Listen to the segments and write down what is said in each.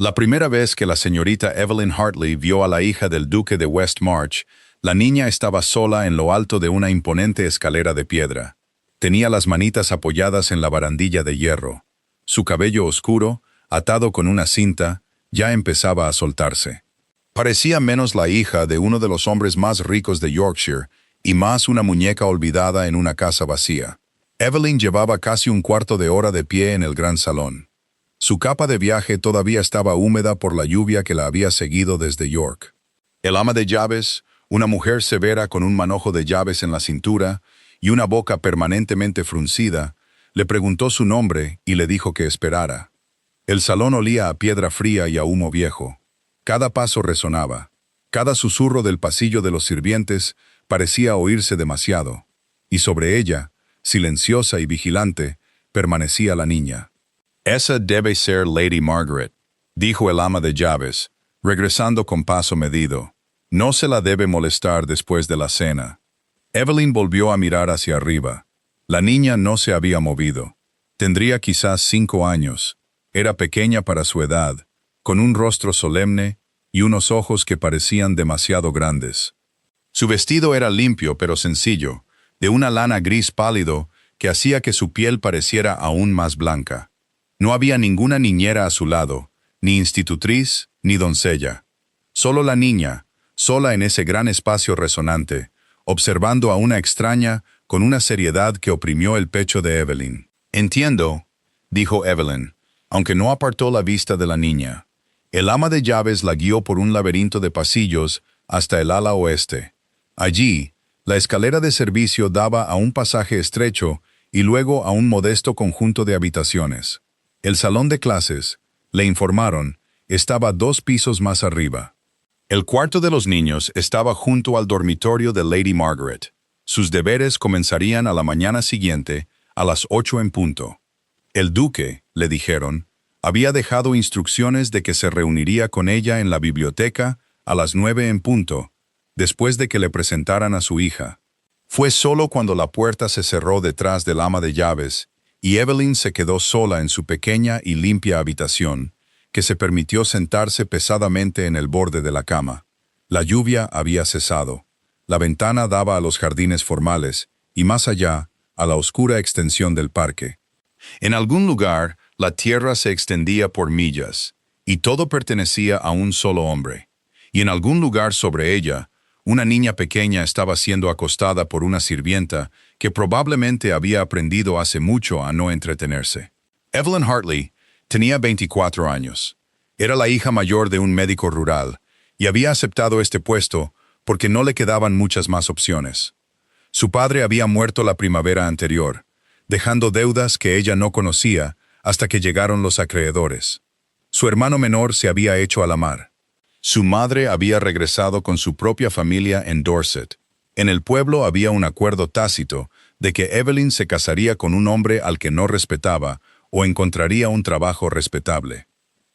La primera vez que la señorita Evelyn Hartley vio a la hija del duque de West March, la niña estaba sola en lo alto de una imponente escalera de piedra. Tenía las manitas apoyadas en la barandilla de hierro. Su cabello oscuro, atado con una cinta, ya empezaba a soltarse. Parecía menos la hija de uno de los hombres más ricos de Yorkshire y más una muñeca olvidada en una casa vacía. Evelyn llevaba casi un cuarto de hora de pie en el gran salón. Su capa de viaje todavía estaba húmeda por la lluvia que la había seguido desde York. El ama de llaves, una mujer severa con un manojo de llaves en la cintura y una boca permanentemente fruncida, le preguntó su nombre y le dijo que esperara. El salón olía a piedra fría y a humo viejo. Cada paso resonaba. Cada susurro del pasillo de los sirvientes parecía oírse demasiado. Y sobre ella, silenciosa y vigilante, permanecía la niña. «Esa debe ser Lady Margaret», dijo el ama de llaves, regresando con paso medido. «No se la debe molestar después de la cena». Evelyn volvió a mirar hacia arriba. La niña no se había movido. Tendría quizás 5 años. Era pequeña para su edad, con un rostro solemne y unos ojos que parecían demasiado grandes. Su vestido era limpio pero sencillo, de una lana gris pálido que hacía que su piel pareciera aún más blanca. No había ninguna niñera a su lado, ni institutriz, ni doncella. Solo la niña, sola en ese gran espacio resonante, observando a una extraña con una seriedad que oprimió el pecho de Evelyn. «Entiendo», dijo Evelyn, aunque no apartó la vista de la niña. El ama de llaves la guió por un laberinto de pasillos hasta el ala oeste. Allí, la escalera de servicio daba a un pasaje estrecho y luego a un modesto conjunto de habitaciones. El salón de clases, le informaron, estaba 2 pisos más arriba. El cuarto de los niños estaba junto al dormitorio de Lady Margaret. Sus deberes comenzarían a la mañana siguiente, a las 8 en punto. El duque, le dijeron, había dejado instrucciones de que se reuniría con ella en la biblioteca a las 9 en punto, después de que le presentaran a su hija. Fue solo cuando la puerta se cerró detrás del ama de llaves y Evelyn se quedó sola en su pequeña y limpia habitación, que se permitió sentarse pesadamente en el borde de la cama. La lluvia había cesado. La ventana daba a los jardines formales y más allá, a la oscura extensión del parque. En algún lugar, la tierra se extendía por millas, y todo pertenecía a un solo hombre. Y en algún lugar sobre ella, una niña pequeña estaba siendo acostada por una sirvienta que probablemente había aprendido hace mucho a no entretenerse. Evelyn Hartley tenía 24 años. Era la hija mayor de un médico rural, y había aceptado este puesto porque no le quedaban muchas más opciones. Su padre había muerto la primavera anterior, dejando deudas que ella no conocía hasta que llegaron los acreedores. Su hermano menor se había hecho a la mar. Su madre había regresado con su propia familia en Dorset. En el pueblo había un acuerdo tácito de que Evelyn se casaría con un hombre al que no respetaba o encontraría un trabajo respetable.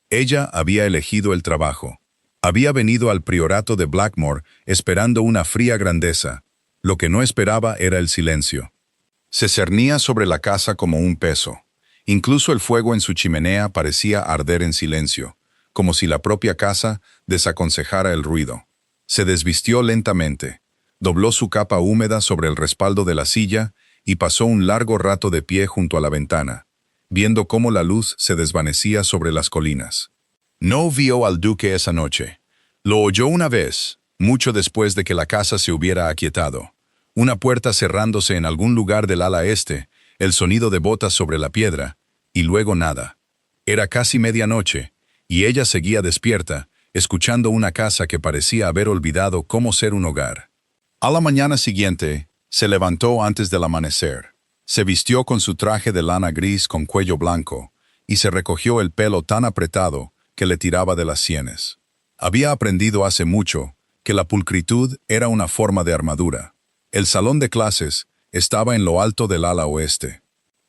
Ella había elegido el trabajo. Había venido al priorato de Blackmore esperando una fría grandeza. Lo que no esperaba era el silencio. Se cernía sobre la casa como un peso. Incluso el fuego en su chimenea parecía arder en silencio, como si la propia casa desaconsejara el ruido. Se desvistió lentamente, dobló su capa húmeda sobre el respaldo de la silla y pasó un largo rato de pie junto a la ventana, viendo cómo la luz se desvanecía sobre las colinas. No vio al duque esa noche. Lo oyó una vez, mucho después de que la casa se hubiera aquietado. Una puerta cerrándose en algún lugar del ala este, el sonido de botas sobre la piedra, y luego nada. Era casi medianoche, y ella seguía despierta, escuchando una casa que parecía haber olvidado cómo ser un hogar. A la mañana siguiente, se levantó antes del amanecer. Se vistió con su traje de lana gris con cuello blanco, y se recogió el pelo tan apretado que le tiraba de las sienes. Había aprendido hace mucho que la pulcritud era una forma de armadura. El salón de clases estaba en lo alto del ala oeste.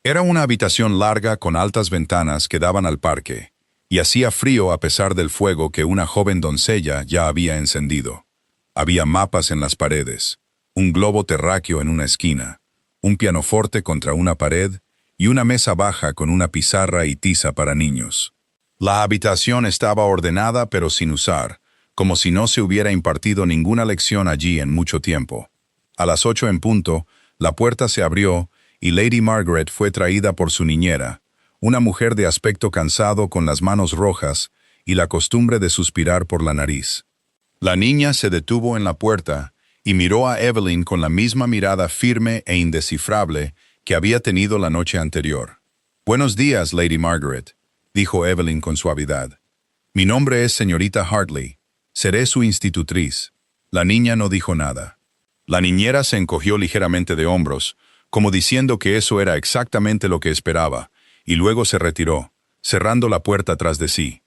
Era una habitación larga con altas ventanas que daban al parque, y hacía frío a pesar del fuego que una joven doncella ya había encendido. Había mapas en las paredes, un globo terráqueo en una esquina, un pianoforte contra una pared y una mesa baja con una pizarra y tiza para niños. La habitación estaba ordenada pero sin usar, como si no se hubiera impartido ninguna lección allí en mucho tiempo. A las 8 en punto, la puerta se abrió y Lady Margaret fue traída por su niñera, una mujer de aspecto cansado con las manos rojas y la costumbre de suspirar por la nariz. La niña se detuvo en la puerta y miró a Evelyn con la misma mirada firme e indescifrable que había tenido la noche anterior. «Buenos días, Lady Margaret», dijo Evelyn con suavidad. «Mi nombre es señorita Hartley. Seré su institutriz». La niña no dijo nada. La niñera se encogió ligeramente de hombros, como diciendo que eso era exactamente lo que esperaba, y luego se retiró, cerrando la puerta tras de sí.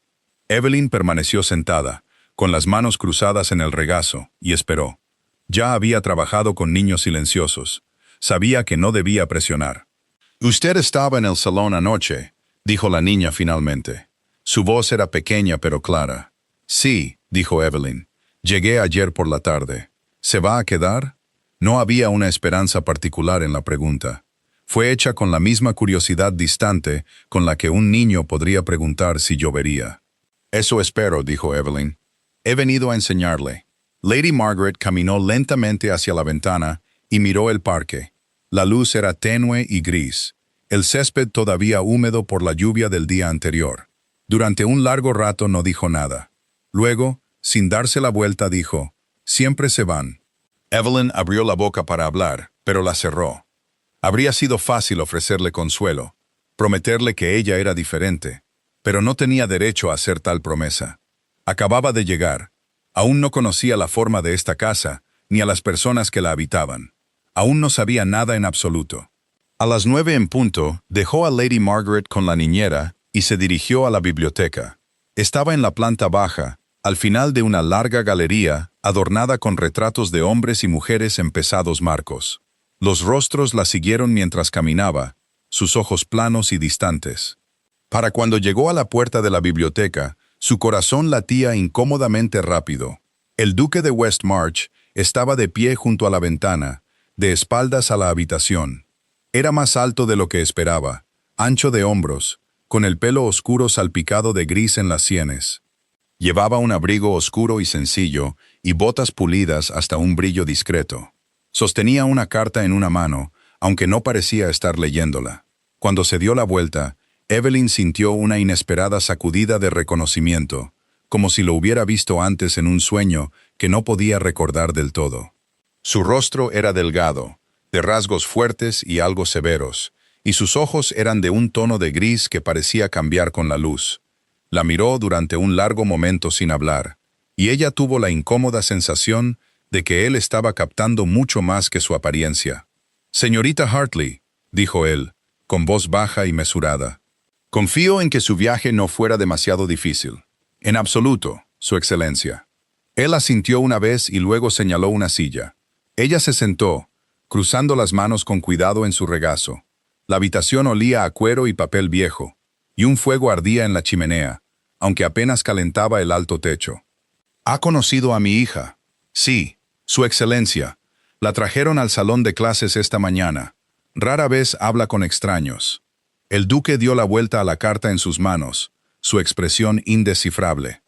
Evelyn permaneció sentada, con las manos cruzadas en el regazo, y esperó. Ya había trabajado con niños silenciosos. Sabía que no debía presionar. «Usted estaba en el salón anoche», dijo la niña finalmente. Su voz era pequeña pero clara. «Sí», dijo Evelyn. «Llegué ayer por la tarde. ¿Se va a quedar?» No había una esperanza particular en la pregunta. Fue hecha con la misma curiosidad distante con la que un niño podría preguntar si llovería. «Eso espero», dijo Evelyn. «He venido a enseñarle». Lady Margaret caminó lentamente hacia la ventana y miró el parque. La luz era tenue y gris, el césped todavía húmedo por la lluvia del día anterior. Durante un largo rato no dijo nada. Luego, sin darse la vuelta, dijo, «Siempre se van». Evelyn abrió la boca para hablar, pero la cerró. Habría sido fácil ofrecerle consuelo, prometerle que ella era diferente, pero no tenía derecho a hacer tal promesa. Acababa de llegar. Aún no conocía la forma de esta casa, ni a las personas que la habitaban. Aún no sabía nada en absoluto. A las 9 en punto, dejó a Lady Margaret con la niñera y se dirigió a la biblioteca. Estaba en la planta baja, al final de una larga galería adornada con retratos de hombres y mujeres en pesados marcos. Los rostros la siguieron mientras caminaba, sus ojos planos y distantes. Para cuando llegó a la puerta de la biblioteca, su corazón latía incómodamente rápido. El duque de West March estaba de pie junto a la ventana, de espaldas a la habitación. Era más alto de lo que esperaba, ancho de hombros, con el pelo oscuro salpicado de gris en las sienes. Llevaba un abrigo oscuro y sencillo y botas pulidas hasta un brillo discreto. Sostenía una carta en una mano, aunque no parecía estar leyéndola. Cuando se dio la vuelta, Evelyn sintió una inesperada sacudida de reconocimiento, como si lo hubiera visto antes en un sueño que no podía recordar del todo. Su rostro era delgado, de rasgos fuertes y algo severos, y sus ojos eran de un tono de gris que parecía cambiar con la luz. La miró durante un largo momento sin hablar, y ella tuvo la incómoda sensación de que él estaba captando mucho más que su apariencia. «Señorita Hartley», dijo él, con voz baja y mesurada. «Confío en que su viaje no fuera demasiado difícil». «En absoluto, Su Excelencia». Él asintió una vez y luego señaló una silla. Ella se sentó, cruzando las manos con cuidado en su regazo. La habitación olía a cuero y papel viejo, y un fuego ardía en la chimenea, aunque apenas calentaba el alto techo. «¿Ha conocido a mi hija?» «Sí, Su Excelencia. La trajeron al salón de clases esta mañana. Rara vez habla con extraños». El duque dio la vuelta a la carta en sus manos, su expresión indescifrable.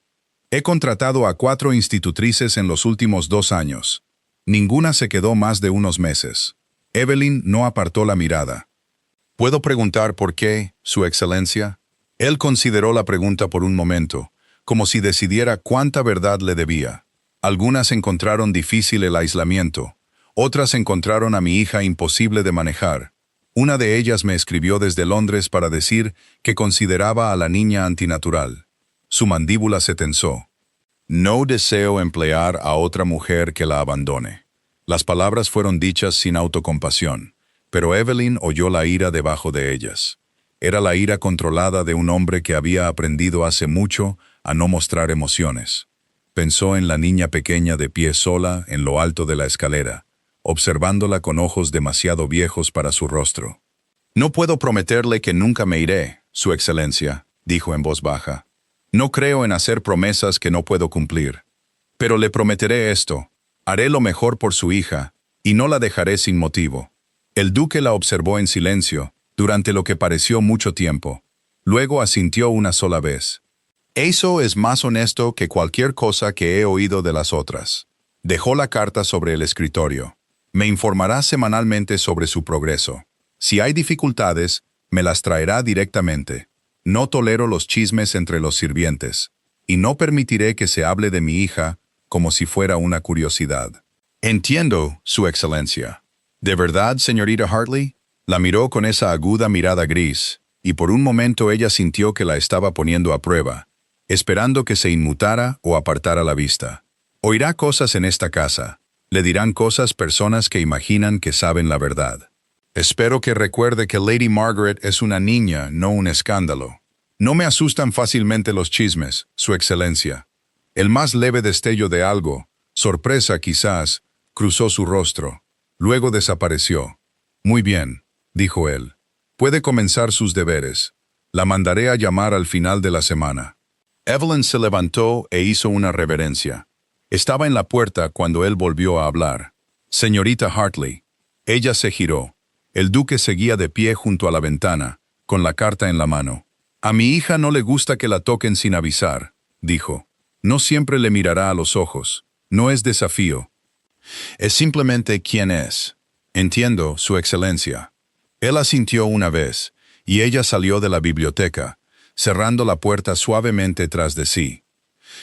«He contratado a 4 institutrices en los últimos 2 años. Ninguna se quedó más de unos meses». Evelyn no apartó la mirada. «¿Puedo preguntar por qué, Su Excelencia?» Él consideró la pregunta por un momento, como si decidiera cuánta verdad le debía. Algunas encontraron difícil el aislamiento, otras encontraron a mi hija imposible de manejar. Una de ellas me escribió desde Londres para decir que consideraba a la niña antinatural. Su mandíbula se tensó. «No deseo emplear a otra mujer que la abandone». Las palabras fueron dichas sin autocompasión, pero Evelyn oyó la ira debajo de ellas. Era la ira controlada de un hombre que había aprendido hace mucho a no mostrar emociones. Pensó en la niña pequeña de pie sola en lo alto de la escalera, observándola con ojos demasiado viejos para su rostro. «No puedo prometerle que nunca me iré, Su Excelencia», dijo en voz baja. «No creo en hacer promesas que no puedo cumplir. Pero le prometeré esto, haré lo mejor por su hija, y no la dejaré sin motivo». El duque la observó en silencio, durante lo que pareció mucho tiempo. Luego asintió una sola vez. Eso es más honesto que cualquier cosa que he oído de las otras. Dejó la carta sobre el escritorio. Me informará semanalmente sobre su progreso. Si hay dificultades, me las traerá directamente. No tolero los chismes entre los sirvientes, y no permitiré que se hable de mi hija como si fuera una curiosidad. Entiendo, Su Excelencia. ¿De verdad, señorita Hartley? La miró con esa aguda mirada gris, y por un momento ella sintió que la estaba poniendo a prueba, esperando que se inmutara o apartara la vista. Oirá cosas en esta casa. Le dirán cosas personas que imaginan que saben la verdad. Espero que recuerde que Lady Margaret es una niña, no un escándalo. No me asustan fácilmente los chismes, Su Excelencia. El más leve destello de algo, sorpresa quizás, cruzó su rostro. Luego desapareció. Muy bien, dijo él. Puede comenzar sus deberes. La mandaré a llamar al final de la semana. Evelyn se levantó e hizo una reverencia. Estaba en la puerta cuando él volvió a hablar. Señorita Hartley. Ella se giró. El duque seguía de pie junto a la ventana, con la carta en la mano. A mi hija no le gusta que la toquen sin avisar, dijo. No siempre le mirará a los ojos. No es desafío. Es simplemente quién es. Entiendo, Su Excelencia. Él asintió una vez, y ella salió de la biblioteca, cerrando la puerta suavemente tras de sí.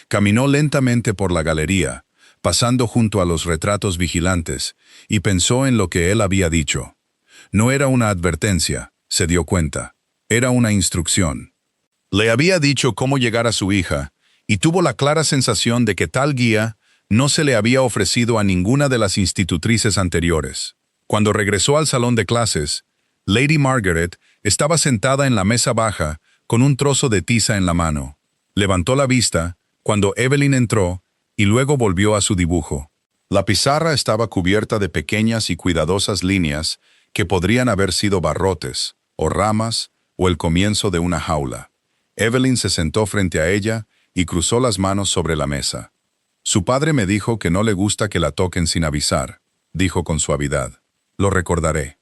Caminó lentamente por la galería, pasando junto a los retratos vigilantes, y pensó en lo que él había dicho. No era una advertencia, se dio cuenta. Era una instrucción. Le había dicho cómo llegar a su hija, y tuvo la clara sensación de que tal guía no se le había ofrecido a ninguna de las institutrices anteriores. Cuando regresó al salón de clases, Lady Margaret estaba sentada en la mesa baja con un trozo de tiza en la mano. Levantó la vista cuando Evelyn entró y luego volvió a su dibujo. La pizarra estaba cubierta de pequeñas y cuidadosas líneas que podrían haber sido barrotes, o ramas, o el comienzo de una jaula. Evelyn se sentó frente a ella y cruzó las manos sobre la mesa. Su padre me dijo que no le gusta que la toquen sin avisar, dijo con suavidad. Lo recordaré.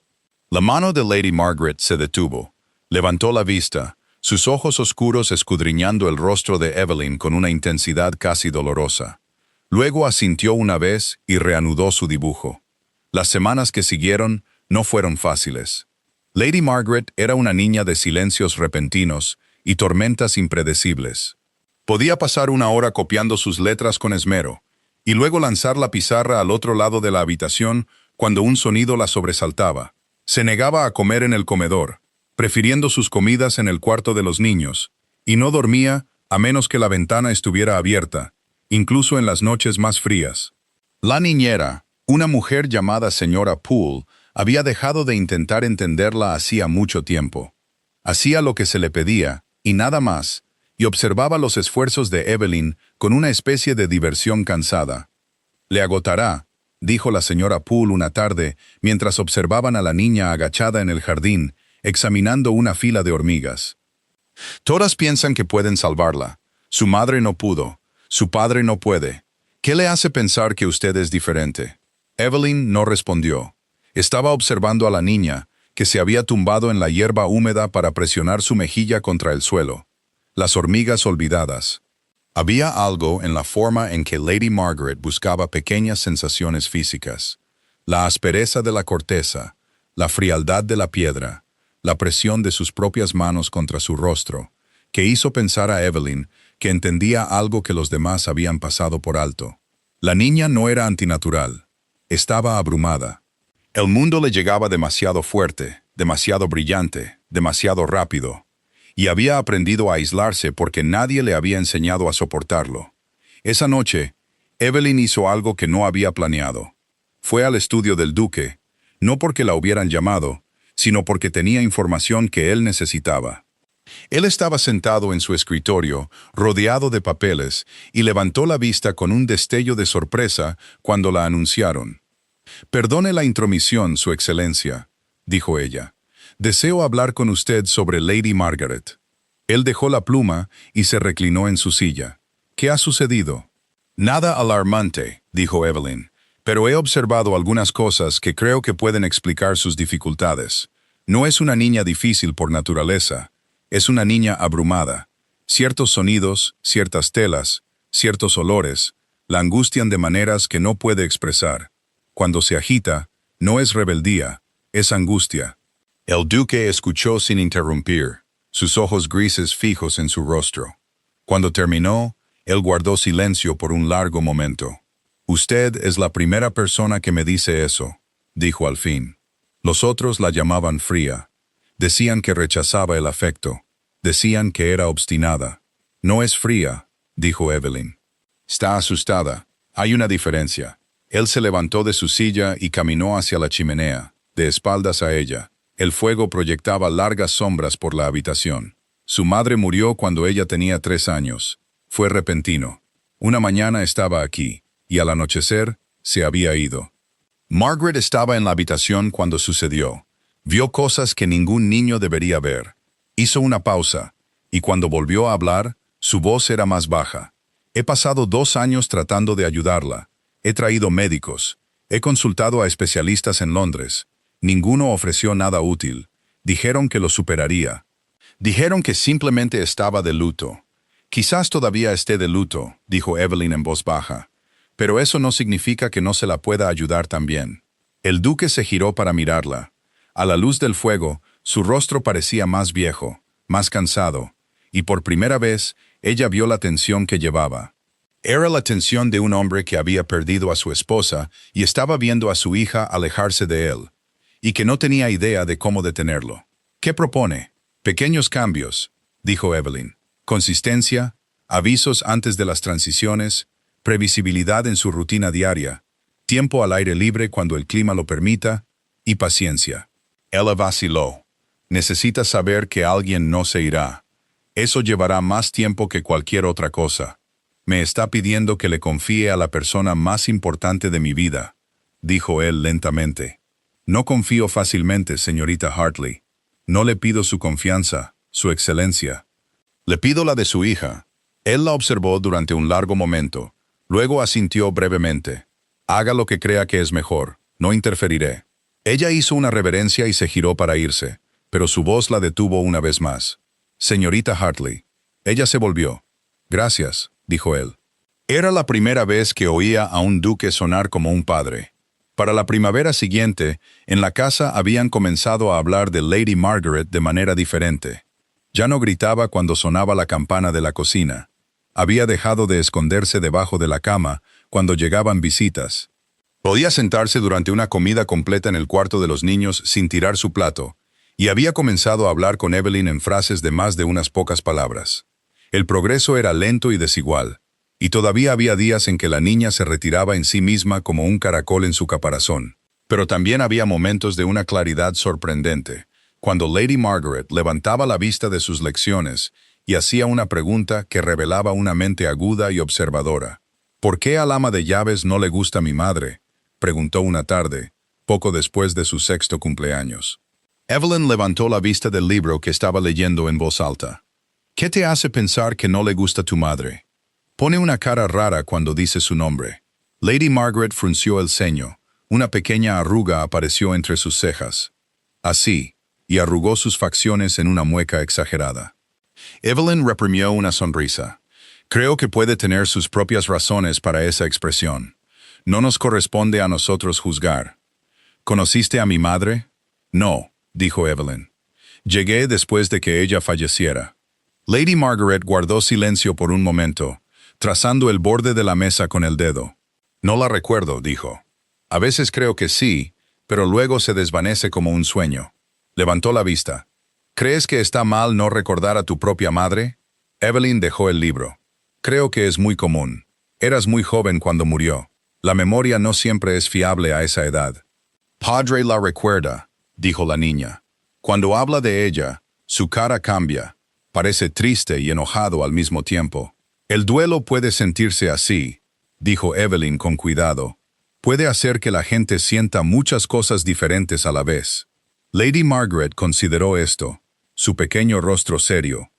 La mano de Lady Margaret se detuvo. Levantó la vista, sus ojos oscuros escudriñando el rostro de Evelyn con una intensidad casi dolorosa. Luego asintió una vez y reanudó su dibujo. Las semanas que siguieron no fueron fáciles. Lady Margaret era una niña de silencios repentinos y tormentas impredecibles. Podía pasar una hora copiando sus letras con esmero, y luego lanzar la pizarra al otro lado de la habitación cuando un sonido la sobresaltaba. Se negaba a comer en el comedor, prefiriendo sus comidas en el cuarto de los niños, y no dormía a menos que la ventana estuviera abierta, incluso en las noches más frías. La niñera, una mujer llamada señora Poole, había dejado de intentar entenderla hacía mucho tiempo. Hacía lo que se le pedía, y nada más, y observaba los esfuerzos de Evelyn con una especie de diversión cansada. «Le agotará», dijo la señora Poole una tarde, mientras observaban a la niña agachada en el jardín, examinando una fila de hormigas. «Todas piensan que pueden salvarla. Su madre no pudo. Su padre no puede. ¿Qué le hace pensar que usted es diferente?» Evelyn no respondió. Estaba observando a la niña, que se había tumbado en la hierba húmeda para presionar su mejilla contra el suelo. Las hormigas olvidadas. Había algo en la forma en que Lady Margaret buscaba pequeñas sensaciones físicas. La aspereza de la corteza, la frialdad de la piedra, la presión de sus propias manos contra su rostro, que hizo pensar a Evelyn que entendía algo que los demás habían pasado por alto. La niña no era antinatural. Estaba abrumada. El mundo le llegaba demasiado fuerte, demasiado brillante, demasiado rápido, y había aprendido a aislarse porque nadie le había enseñado a soportarlo. Esa noche, Evelyn hizo algo que no había planeado. Fue al estudio del duque, no porque la hubieran llamado, sino porque tenía información que él necesitaba. Él estaba sentado en su escritorio, rodeado de papeles, y levantó la vista con un destello de sorpresa cuando la anunciaron. «Perdone la intromisión, Su Excelencia», dijo ella. «Deseo hablar con usted sobre Lady Margaret». Él dejó la pluma y se reclinó en su silla. «¿Qué ha sucedido?» «Nada alarmante», dijo Evelyn, «pero he observado algunas cosas que creo que pueden explicar sus dificultades. No es una niña difícil por naturaleza. Es una niña abrumada. Ciertos sonidos, ciertas telas, ciertos olores, la angustian de maneras que no puede expresar. Cuando se agita, no es rebeldía, es angustia. El duque escuchó sin interrumpir, sus ojos grises fijos en su rostro. Cuando terminó, él guardó silencio por un largo momento. «Usted es la primera persona que me dice eso», dijo al fin. Los otros la llamaban fría. Decían que rechazaba el afecto. Decían que era obstinada. «No es fría», dijo Evelyn. «Está asustada. Hay una diferencia». Él se levantó de su silla y caminó hacia la chimenea, de espaldas a ella. El fuego proyectaba largas sombras por la habitación. Su madre murió cuando ella tenía 3 años. Fue repentino. Una mañana estaba aquí, y al anochecer se había ido. Margaret estaba en la habitación cuando sucedió. Vio cosas que ningún niño debería ver. Hizo una pausa, y cuando volvió a hablar, su voz era más baja. «He pasado 2 años tratando de ayudarla. He traído médicos. He consultado a especialistas en Londres. Ninguno ofreció nada útil. Dijeron que lo superaría. Dijeron que simplemente estaba de luto. Quizás todavía esté de luto», dijo Evelyn en voz baja. «Pero eso no significa que no se la pueda ayudar también». El duque se giró para mirarla. A la luz del fuego, su rostro parecía más viejo, más cansado, y por primera vez, ella vio la tensión que llevaba. Era la tensión de un hombre que había perdido a su esposa y estaba viendo a su hija alejarse de él, y que no tenía idea de cómo detenerlo. «¿Qué propone?» «Pequeños cambios», dijo Evelyn. «Consistencia, avisos antes de las transiciones, previsibilidad en su rutina diaria, tiempo al aire libre cuando el clima lo permita, y paciencia». Ella vaciló. «Necesita saber que alguien no se irá. Eso llevará más tiempo que cualquier otra cosa. Me está pidiendo que le confíe a la persona más importante de mi vida», dijo él lentamente. «No confío fácilmente, señorita Hartley. No le pido su confianza, su excelencia. Le pido la de su hija». Él la observó durante un largo momento. Luego asintió brevemente. «Haga lo que crea que es mejor. No interferiré». Ella hizo una reverencia y se giró para irse, pero su voz la detuvo una vez más. «Señorita Hartley». Ella se volvió. «Gracias», dijo él. Era la primera vez que oía a un duque sonar como un padre. Para la primavera siguiente, en la casa habían comenzado a hablar de Lady Margaret de manera diferente. Ya no gritaba cuando sonaba la campana de la cocina. Había dejado de esconderse debajo de la cama cuando llegaban visitas. Podía sentarse durante una comida completa en el cuarto de los niños sin tirar su plato, y había comenzado a hablar con Evelyn en frases de más de unas pocas palabras. El progreso era lento y desigual, y todavía había días en que la niña se retiraba en sí misma como un caracol en su caparazón. Pero también había momentos de una claridad sorprendente, cuando Lady Margaret levantaba la vista de sus lecciones y hacía una pregunta que revelaba una mente aguda y observadora. «¿Por qué al ama de llaves no le gusta mi madre?», preguntó una tarde, poco después de su 6º cumpleaños. Evelyn levantó la vista del libro que estaba leyendo en voz alta. «¿Qué te hace pensar que no le gusta tu madre? Pone una cara rara cuando dice su nombre». Lady Margaret frunció el ceño. Una pequeña arruga apareció entre sus cejas. Así, y arrugó sus facciones en una mueca exagerada. Evelyn reprimió una sonrisa. «Creo que puede tener sus propias razones para esa expresión. No nos corresponde a nosotros juzgar». «¿Conociste a mi madre?» «No», dijo Evelyn. «Llegué después de que ella falleciera». Lady Margaret guardó silencio por un momento, trazando el borde de la mesa con el dedo. «No la recuerdo», dijo. «A veces creo que sí, pero luego se desvanece como un sueño». Levantó la vista. «¿Crees que está mal no recordar a tu propia madre?» Evelyn dejó el libro. «Creo que es muy común. Eras muy joven cuando murió. La memoria no siempre es fiable a esa edad». «Padre la recuerda», dijo la niña. «Cuando habla de ella, su cara cambia. Parece triste y enojado al mismo tiempo». «El duelo puede sentirse así», dijo Evelyn con cuidado. «Puede hacer que la gente sienta muchas cosas diferentes a la vez». Lady Margaret consideró esto, su pequeño rostro serio.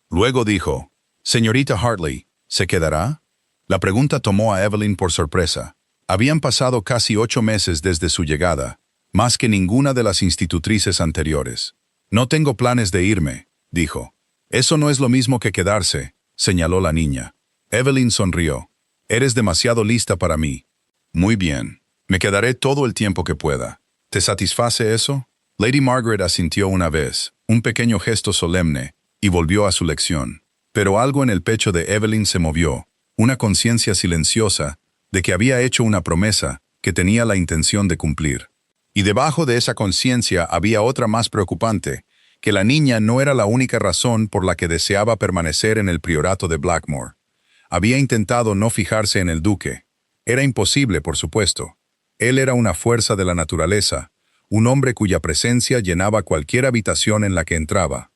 Luego dijo, «Señorita Hartley, ¿se quedará?» La pregunta tomó a Evelyn por sorpresa. Habían pasado casi 8 meses desde su llegada, más que ninguna de las institutrices anteriores. «No tengo planes de irme», dijo. Eso no es lo mismo que quedarse, señaló la niña. Evelyn sonrió. Eres demasiado lista para mí. Muy bien. Me quedaré todo el tiempo que pueda. ¿Te satisface eso? Lady Margaret asintió una vez, un pequeño gesto solemne, y volvió a su lección. Pero algo en el pecho de Evelyn se movió, una conciencia silenciosa de que había hecho una promesa que tenía la intención de cumplir. Y debajo de esa conciencia había otra más preocupante, que la niña no era la única razón por la que deseaba permanecer en el priorato de Blackmore. Había intentado no fijarse en el duque. Era imposible, por supuesto. Él era una fuerza de la naturaleza, un hombre cuya presencia llenaba cualquier habitación en la que entraba.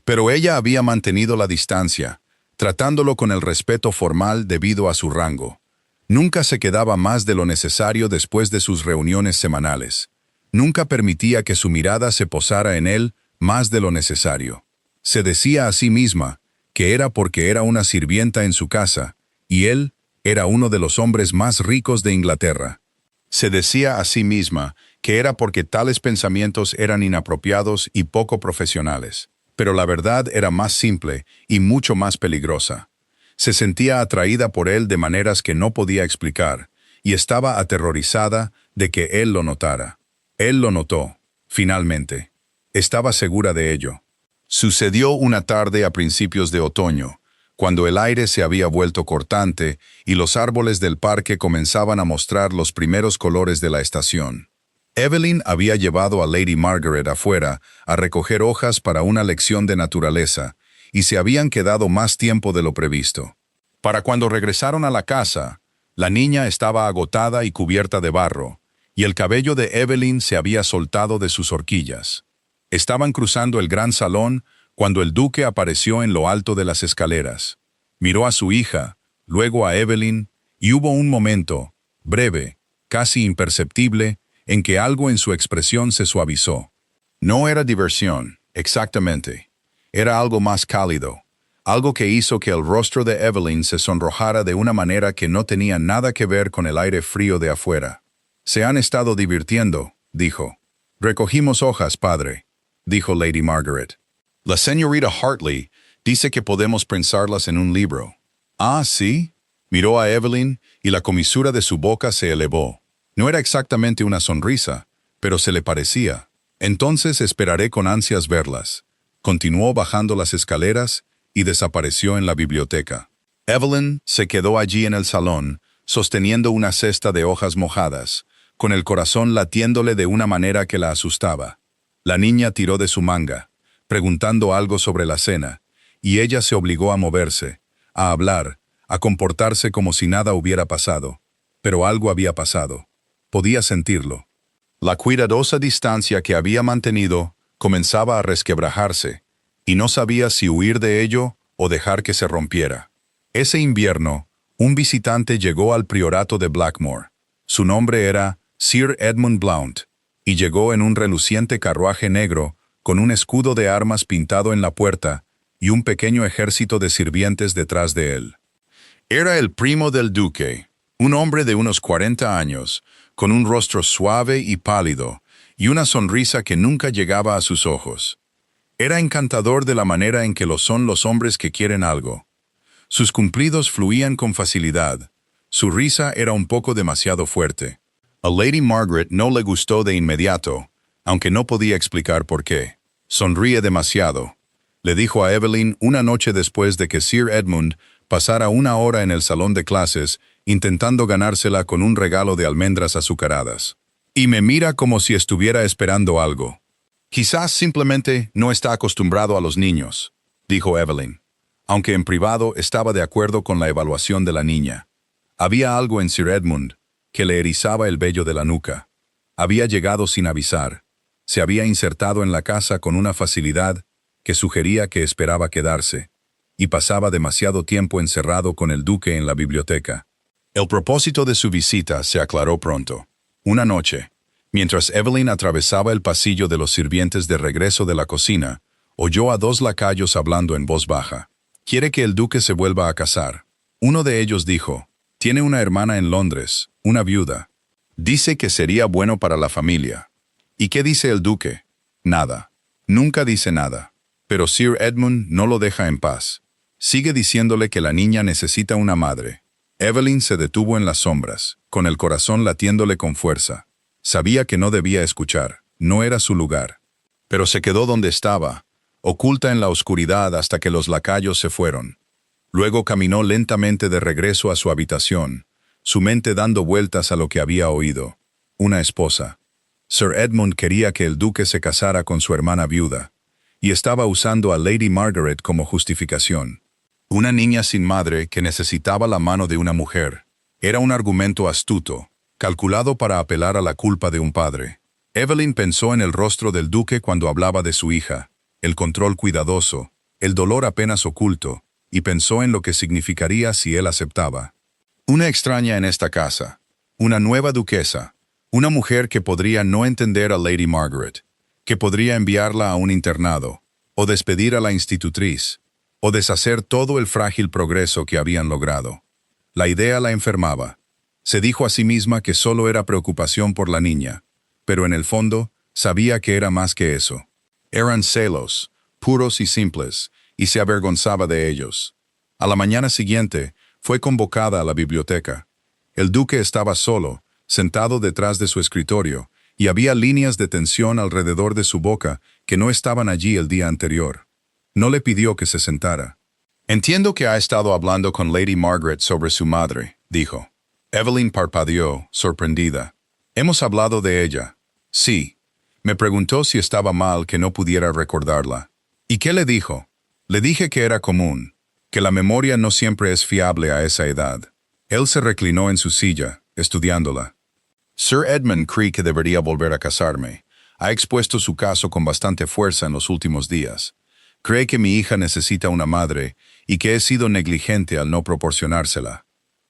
Pero ella había mantenido la distancia, tratándolo con el respeto formal debido a su rango. Nunca se quedaba más de lo necesario después de sus reuniones semanales. Nunca permitía que su mirada se posara en él más de lo necesario. Se decía a sí misma que era porque era una sirvienta en su casa, y él era uno de los hombres más ricos de Inglaterra. Se decía a sí misma que era porque tales pensamientos eran inapropiados y poco profesionales. Pero la verdad era más simple y mucho más peligrosa. Se sentía atraída por él de maneras que no podía explicar, y estaba aterrorizada de que él lo notara. Él lo notó, finalmente. Estaba segura de ello. Sucedió una tarde a principios de otoño, cuando el aire se había vuelto cortante y los árboles del parque comenzaban a mostrar los primeros colores de la estación. Evelyn había llevado a Lady Margaret afuera a recoger hojas para una lección de naturaleza, y se habían quedado más tiempo de lo previsto. Para cuando regresaron a la casa, la niña estaba agotada y cubierta de barro, y el cabello de Evelyn se había soltado de sus horquillas. Estaban cruzando el gran salón cuando el duque apareció en lo alto de las escaleras. Miró a su hija, luego a Evelyn, y hubo un momento, breve, casi imperceptible, en que algo en su expresión se suavizó. No era diversión, exactamente. Era algo más cálido, algo que hizo que el rostro de Evelyn se sonrojara de una manera que no tenía nada que ver con el aire frío de afuera. «Se han estado divirtiendo», dijo. «Recogimos hojas, padre», dijo Lady Margaret. «La señorita Hartley dice que podemos prensarlas en un libro». «Ah, ¿sí?» Miró a Evelyn y la comisura de su boca se elevó. No era exactamente una sonrisa, pero se le parecía. «Entonces esperaré con ansias verlas». Continuó bajando las escaleras y desapareció en la biblioteca. Evelyn se quedó allí en el salón, sosteniendo una cesta de hojas mojadas, con el corazón latiéndole de una manera que la asustaba. La niña tiró de su manga, preguntando algo sobre la cena, y ella se obligó a moverse, a hablar, a comportarse como si nada hubiera pasado. Pero algo había pasado. Podía sentirlo. La cuidadosa distancia que había mantenido comenzaba a resquebrajarse, y no sabía si huir de ello o dejar que se rompiera. Ese invierno, un visitante llegó al priorato de Blackmore. Su nombre era Sir Edmund Blount, y llegó en un reluciente carruaje negro con un escudo de armas pintado en la puerta y un pequeño ejército de sirvientes detrás de él. Era el primo del duque, un hombre de unos 40 años, con un rostro suave y pálido, y una sonrisa que nunca llegaba a sus ojos. Era encantador de la manera en que lo son los hombres que quieren algo. Sus cumplidos fluían con facilidad. Su risa era un poco demasiado fuerte. A Lady Margaret no le gustó de inmediato, aunque no podía explicar por qué. «Sonríe demasiado», le dijo a Evelyn una noche después de que Sir Edmund pasara una hora en el salón de clases intentando ganársela con un regalo de almendras azucaradas. «Y me mira como si estuviera esperando algo». «Quizás simplemente no está acostumbrado a los niños», dijo Evelyn, aunque en privado estaba de acuerdo con la evaluación de la niña. Había algo en Sir Edmund que le erizaba el vello de la nuca. Había llegado sin avisar. Se había insertado en la casa con una facilidad que sugería que esperaba quedarse, y pasaba demasiado tiempo encerrado con el duque en la biblioteca. El propósito de su visita se aclaró pronto. Una noche, mientras Evelyn atravesaba el pasillo de los sirvientes de regreso de la cocina, oyó a dos lacayos hablando en voz baja. «Quiere que el duque se vuelva a casar». Uno de ellos dijo: «Tiene una hermana en Londres, una viuda. Dice que sería bueno para la familia». «¿Y qué dice el duque?» «Nada. Nunca dice nada». Pero Sir Edmund no lo deja en paz. Sigue diciéndole que la niña necesita una madre. Evelyn se detuvo en las sombras, con el corazón latiéndole con fuerza. Sabía que no debía escuchar, no era su lugar. Pero se quedó donde estaba, oculta en la oscuridad hasta que los lacayos se fueron. Luego caminó lentamente de regreso a su habitación, su mente dando vueltas a lo que había oído. Una esposa. Sir Edmund quería que el duque se casara con su hermana viuda, y estaba usando a Lady Margaret como justificación. Una niña sin madre que necesitaba la mano de una mujer. Era un argumento astuto, calculado para apelar a la culpa de un padre. Evelyn pensó en el rostro del duque cuando hablaba de su hija, el control cuidadoso, el dolor apenas oculto, y pensó en lo que significaría si él aceptaba. Una extraña en esta casa, una nueva duquesa, una mujer que podría no entender a Lady Margaret, que podría enviarla a un internado, o despedir a la institutriz, o deshacer todo el frágil progreso que habían logrado. La idea la enfermaba. Se dijo a sí misma que solo era preocupación por la niña, pero en el fondo sabía que era más que eso. Eran celos, puros y simples, y se avergonzaba de ellos. A la mañana siguiente, fue convocada a la biblioteca. El duque estaba solo, sentado detrás de su escritorio, y había líneas de tensión alrededor de su boca que no estaban allí el día anterior. No le pidió que se sentara. «Entiendo que ha estado hablando con Lady Margaret sobre su madre», dijo. Evelyn parpadeó, sorprendida. «Hemos hablado de ella». «Sí». Me preguntó si estaba mal que no pudiera recordarla. «¿Y qué le dijo?» «Le dije que era común, que la memoria no siempre es fiable a esa edad». Él se reclinó en su silla, estudiándola. «Sir Edmund cree que debería volver a casarme. Ha expuesto su caso con bastante fuerza en los últimos días. Cree que mi hija necesita una madre y que he sido negligente al no proporcionársela».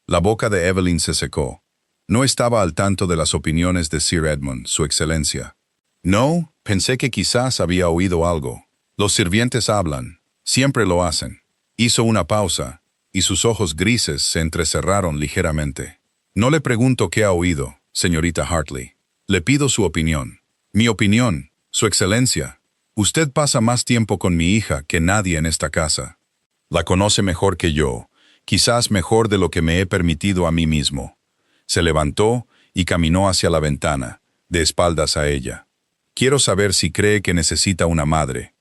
La boca de Evelyn se secó. No estaba al tanto de las opiniones de Sir Edmund, su excelencia. «No, pensé que quizás había oído algo. Los sirvientes hablan. Siempre lo hacen». Hizo una pausa, y sus ojos grises se entrecerraron ligeramente. «No le pregunto qué ha oído, señorita Hartley. Le pido su opinión». «Mi opinión, su excelencia. Usted pasa más tiempo con mi hija que nadie en esta casa. La conoce mejor que yo, quizás mejor de lo que me he permitido a mí mismo». Se levantó y caminó hacia la ventana, de espaldas a ella. «Quiero saber si cree que necesita una madre».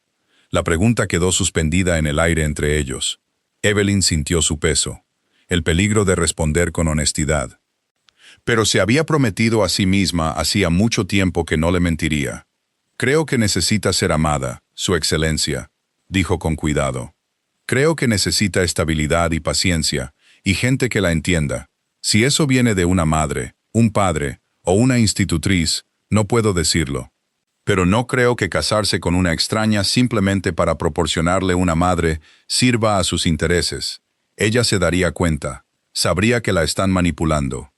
La pregunta quedó suspendida en el aire entre ellos. Evelyn sintió su peso, el peligro de responder con honestidad. Pero se había prometido a sí misma hacía mucho tiempo que no le mentiría. «Creo que necesita ser amada, su excelencia», dijo con cuidado. «Creo que necesita estabilidad y paciencia, y gente que la entienda. Si eso viene de una madre, un padre o una institutriz, no puedo decirlo. Pero no creo que casarse con una extraña simplemente para proporcionarle una madre sirva a sus intereses. Ella se daría cuenta, sabría que la están manipulando».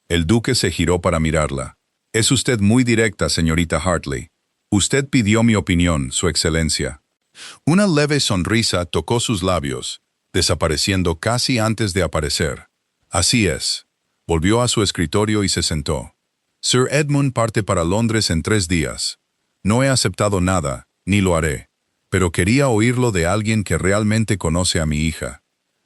El duque se giró para mirarla. «Es usted muy directa, señorita Hartley. Usted pidió mi opinión, su excelencia». Una leve sonrisa tocó sus labios, desapareciendo casi antes de aparecer. «Así es». Volvió a su escritorio y se sentó. «Sir Edmund parte para Londres en 3 días. No he aceptado nada, ni lo haré, pero quería oírlo de alguien que realmente conoce a mi hija».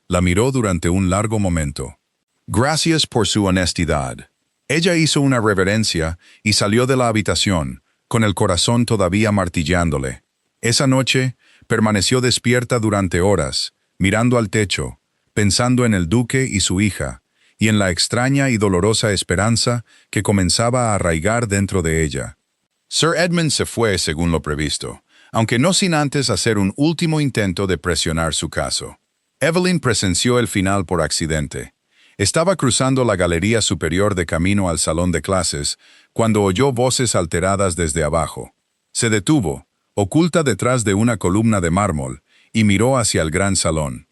La miró durante un largo momento. «Gracias por su honestidad». Ella hizo una reverencia y salió de la habitación, con el corazón todavía martillándole. Esa noche, permaneció despierta durante horas, mirando al techo, pensando en el duque y su hija, y en la extraña y dolorosa esperanza que comenzaba a arraigar dentro de ella. Sir Edmund se fue según lo previsto, aunque no sin antes hacer un último intento de presionar su caso. Evelyn presenció el final por accidente. Estaba cruzando la galería superior de camino al salón de clases, cuando oyó voces alteradas desde abajo. Se detuvo, oculta detrás de una columna de mármol, y miró hacia el gran salón.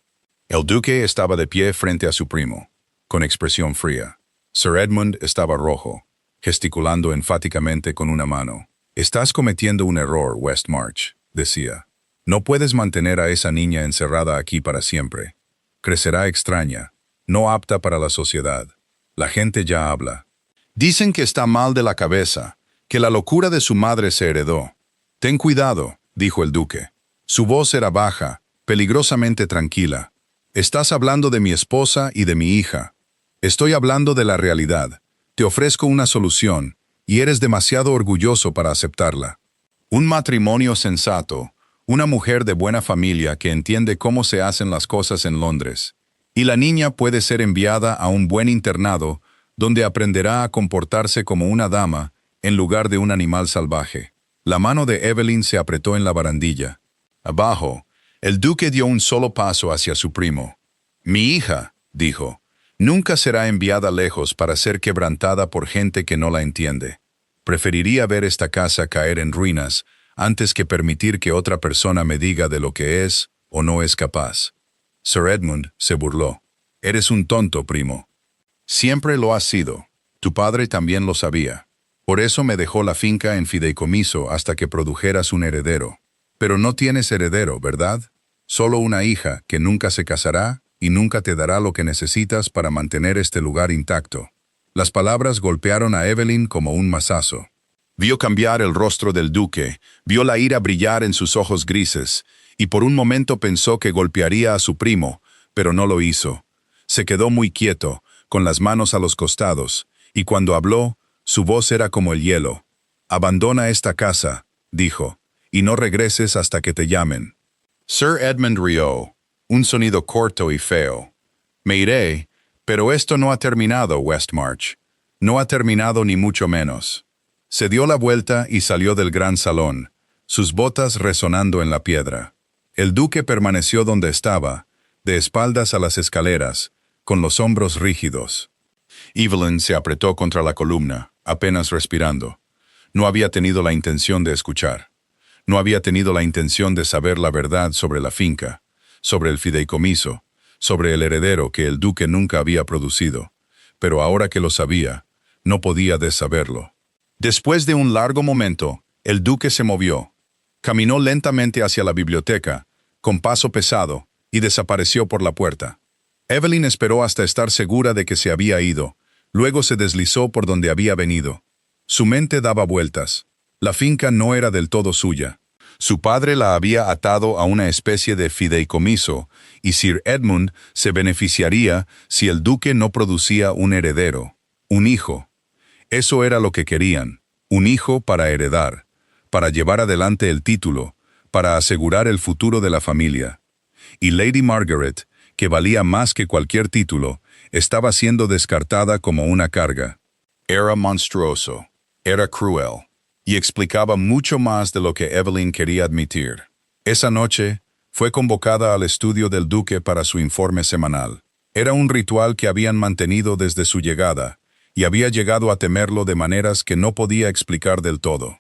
El duque estaba de pie frente a su primo, con expresión fría. Sir Edmund estaba rojo, gesticulando enfáticamente con una mano. «Estás cometiendo un error, Westmarch», decía. «No puedes mantener a esa niña encerrada aquí para siempre. Crecerá extraña, no apta para la sociedad. La gente ya habla. Dicen que está mal de la cabeza, que la locura de su madre se heredó». «Ten cuidado», dijo el duque. Su voz era baja, peligrosamente tranquila. Estás hablando de mi esposa y de mi hija. Estoy hablando de la realidad. Te ofrezco una solución, y eres demasiado orgulloso para aceptarla. Un matrimonio sensato, una mujer de buena familia que entiende cómo se hacen las cosas en Londres. Y la niña puede ser enviada a un buen internado donde aprenderá a comportarse como una dama en lugar de un animal salvaje. La mano de Evelyn se apretó en la barandilla. Abajo, el duque dio un solo paso hacia su primo. «Mi hija», dijo, «nunca será enviada lejos para ser quebrantada por gente que no la entiende. Preferiría ver esta casa caer en ruinas antes que permitir que otra persona me diga de lo que es o no es capaz». Sir Edmund se burló. «Eres un tonto, primo. Siempre lo has sido. Tu padre también lo sabía. Por eso me dejó la finca en fideicomiso hasta que produjeras un heredero. Pero no tienes heredero, ¿verdad? Solo una hija que nunca se casará y nunca te dará lo que necesitas para mantener este lugar intacto». Las palabras golpearon a Evelyn como un mazazo. Vio cambiar el rostro del duque, vio la ira brillar en sus ojos grises, y por un momento pensó que golpearía a su primo, pero no lo hizo. Se quedó muy quieto, con las manos a los costados, y cuando habló, su voz era como el hielo. «Abandona esta casa», dijo, «y no regreses hasta que te llamen». Sir Edmund rió, un sonido corto y feo. «Me iré, pero esto no ha terminado, Westmarch. No ha terminado ni mucho menos». Se dio la vuelta y salió del gran salón, sus botas resonando en la piedra. El duque permaneció donde estaba, de espaldas a las escaleras, con los hombros rígidos. Evelyn se apretó contra la columna, apenas respirando. No había tenido la intención de escuchar. No había tenido la intención de saber la verdad sobre la finca, sobre el fideicomiso, sobre el heredero que el duque nunca había producido. Pero ahora que lo sabía, no podía desaberlo. Después de un largo momento, el duque se movió. Caminó lentamente hacia la biblioteca, con paso pesado, y desapareció por la puerta. Evelyn esperó hasta estar segura de que se había ido. Luego se deslizó por donde había venido. Su mente daba vueltas. La finca no era del todo suya. Su padre la había atado a una especie de fideicomiso, y Sir Edmund se beneficiaría si el duque no producía un heredero, un hijo. Eso era lo que querían, un hijo para heredar, para llevar adelante el título, para asegurar el futuro de la familia. Y Lady Margaret, que valía más que cualquier título, estaba siendo descartada como una carga. Era monstruoso, era cruel, y explicaba mucho más de lo que Evelyn quería admitir. Esa noche, fue convocada al estudio del duque para su informe semanal. Era un ritual que habían mantenido desde su llegada, y había llegado a temerlo de maneras que no podía explicar del todo.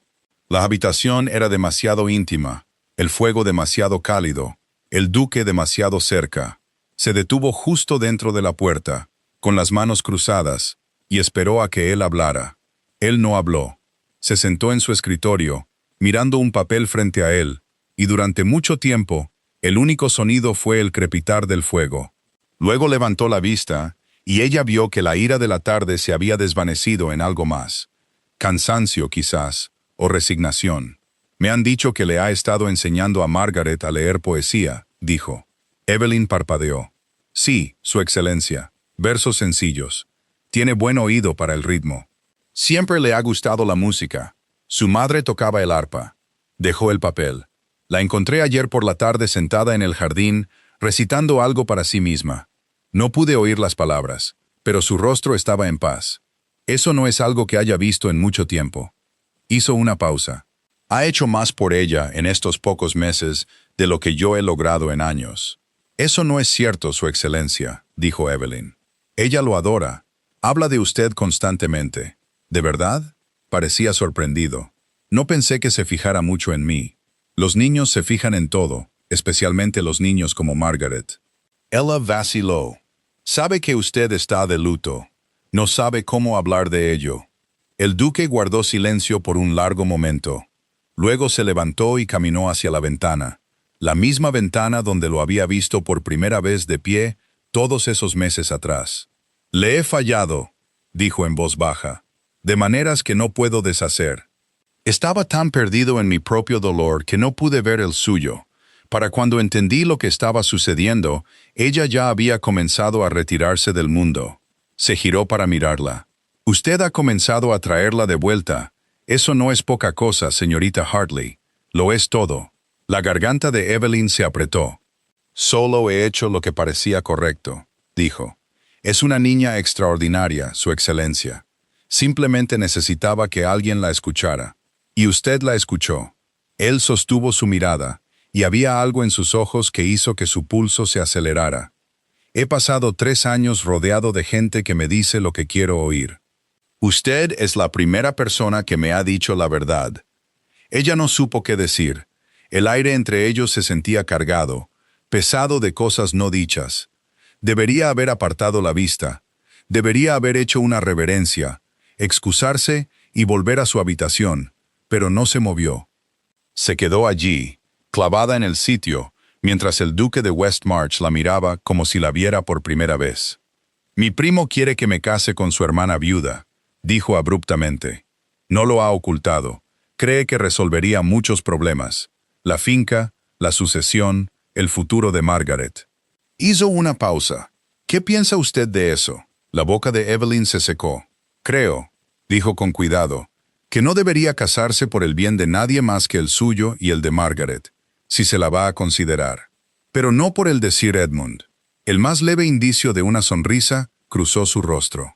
La habitación era demasiado íntima, el fuego demasiado cálido, el duque demasiado cerca. Se detuvo justo dentro de la puerta, con las manos cruzadas, y esperó a que él hablara. Él no habló. Se sentó en su escritorio, mirando un papel frente a él, y durante mucho tiempo, el único sonido fue el crepitar del fuego. Luego levantó la vista, y ella vio que la ira de la tarde se había desvanecido en algo más. Cansancio, quizás, o resignación. «Me han dicho que le ha estado enseñando a Margaret a leer poesía», dijo. Evelyn parpadeó. «Sí, Su Excelencia. Versos sencillos. Tiene buen oído para el ritmo. Siempre le ha gustado la música. Su madre tocaba el arpa». Dejó el papel. «La encontré ayer por la tarde sentada en el jardín, recitando algo para sí misma. No pude oír las palabras, pero su rostro estaba en paz. Eso no es algo que haya visto en mucho tiempo». Hizo una pausa. «Ha hecho más por ella en estos pocos meses de lo que yo he logrado en años». «Eso no es cierto, Su Excelencia», dijo Evelyn. «Ella lo adora. Habla de usted constantemente». «¿De verdad?». Parecía sorprendido. «No pensé que se fijara mucho en mí. Los niños se fijan en todo, especialmente los niños como Margaret». Ella vaciló. «Sabe que usted está de luto. No sabe cómo hablar de ello». El duque guardó silencio por un largo momento. Luego se levantó y caminó hacia la ventana. La misma ventana donde lo había visto por primera vez de pie todos esos meses atrás. «Le he fallado», dijo en voz baja, «de maneras que no puedo deshacer. Estaba tan perdido en mi propio dolor que no pude ver el suyo, Para cuando entendí lo que estaba sucediendo, ella ya había comenzado a retirarse del mundo. Se giró para mirarla. Usted ha comenzado a traerla de vuelta. Eso no es poca cosa, señorita Hartley. Lo es todo. La garganta de Evelyn se apretó. Solo he hecho lo que parecía correcto, dijo. Es una niña extraordinaria, Su Excelencia. Simplemente necesitaba que alguien la escuchara. Y usted la escuchó. Él sostuvo su mirada, y había algo en sus ojos que hizo que su pulso se acelerara. He pasado 3 años rodeado de gente que me dice lo que quiero oír. Usted es la primera persona que me ha dicho la verdad. Ella no supo qué decir. El aire entre ellos se sentía cargado, pesado de cosas no dichas. Debería haber apartado la vista. Debería haber hecho una reverencia, excusarse y volver a su habitación, pero no se movió. Se quedó allí, clavada en el sitio, mientras el duque de Westmarch la miraba como si la viera por primera vez. «Mi primo quiere que me case con su hermana viuda», dijo abruptamente. No lo ha ocultado. Cree que resolvería muchos problemas. La finca, la sucesión, el futuro de Margaret. Hizo una pausa. «¿Qué piensa usted de eso?» La boca de Evelyn se secó. «Creo», dijo con cuidado, «que no debería casarse por el bien de nadie más que el suyo y el de Margaret, si se la va a considerar. Pero no por el de Sir Edmund». El más leve indicio de una sonrisa cruzó su rostro.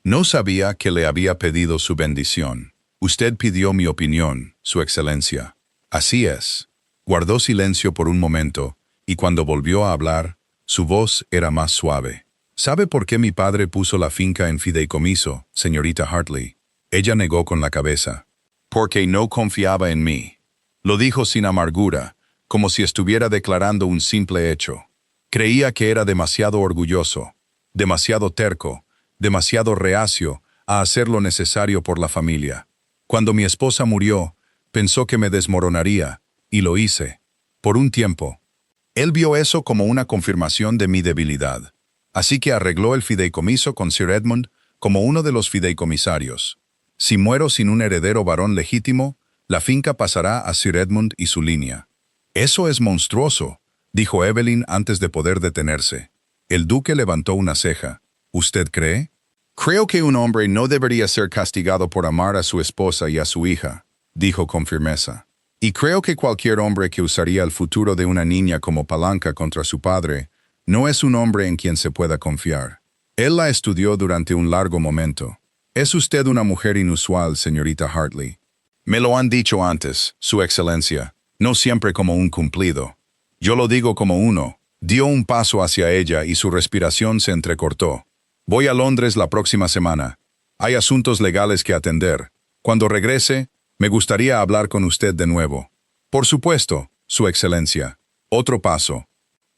«No sabía que le había pedido su bendición. Usted pidió mi opinión, Su Excelencia». «Así es». Guardó silencio por un momento, y cuando volvió a hablar, su voz era más suave. «¿Sabe por qué mi padre puso la finca en fideicomiso, señorita Hartley?» Ella negó con la cabeza. «Porque no confiaba en mí». Lo dijo sin amargura, como si estuviera declarando un simple hecho. Creía que era demasiado orgulloso, demasiado terco, demasiado reacio a hacer lo necesario por la familia. Cuando mi esposa murió, pensó que me desmoronaría, y lo hice. Por un tiempo. Él vio eso como una confirmación de mi debilidad. Así que arregló el fideicomiso con Sir Edmund como uno de los fideicomisarios. Si muero sin un heredero varón legítimo, la finca pasará a Sir Edmund y su línea. «Eso es monstruoso», dijo Evelyn antes de poder detenerse. El duque levantó una ceja. «¿Usted cree?» «Creo que un hombre no debería ser castigado por amar a su esposa y a su hija», dijo con firmeza. «Y creo que cualquier hombre que usaría el futuro de una niña como palanca contra su padre no es un hombre en quien se pueda confiar». Él la estudió durante un largo momento. «Es usted una mujer inusual, señorita Hartley. Me lo han dicho antes, Su Excelencia, no siempre como un cumplido. Yo lo digo como uno». Dio un paso hacia ella y su respiración se entrecortó. «Voy a Londres la próxima semana. Hay asuntos legales que atender. Cuando regrese, me gustaría hablar con usted de nuevo». «Por supuesto, Su Excelencia». Otro paso.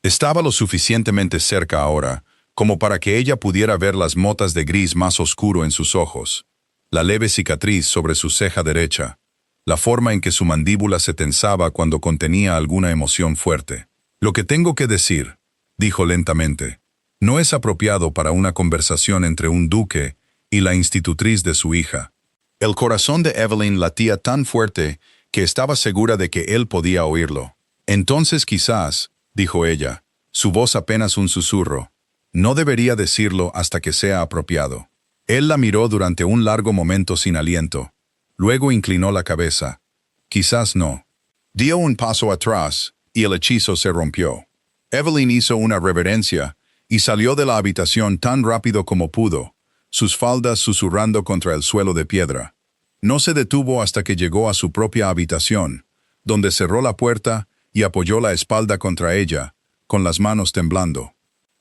Estaba lo suficientemente cerca ahora, como para que ella pudiera ver las motas de gris más oscuro en sus ojos, la leve cicatriz sobre su ceja derecha, la forma en que su mandíbula se tensaba cuando contenía alguna emoción fuerte. «Lo que tengo que decir», dijo lentamente, «no es apropiado para una conversación entre un duque y la institutriz de su hija». El corazón de Evelyn latía tan fuerte que estaba segura de que él podía oírlo. «Entonces quizás», dijo ella, su voz apenas un susurro, «no debería decirlo hasta que sea apropiado». Él la miró durante un largo momento sin aliento. Luego inclinó la cabeza. «Quizás no». Dio un paso atrás, y el hechizo se rompió. Evelyn hizo una reverencia y salió de la habitación tan rápido como pudo, sus faldas susurrando contra el suelo de piedra. No se detuvo hasta que llegó a su propia habitación, donde cerró la puerta y apoyó la espalda contra ella, con las manos temblando.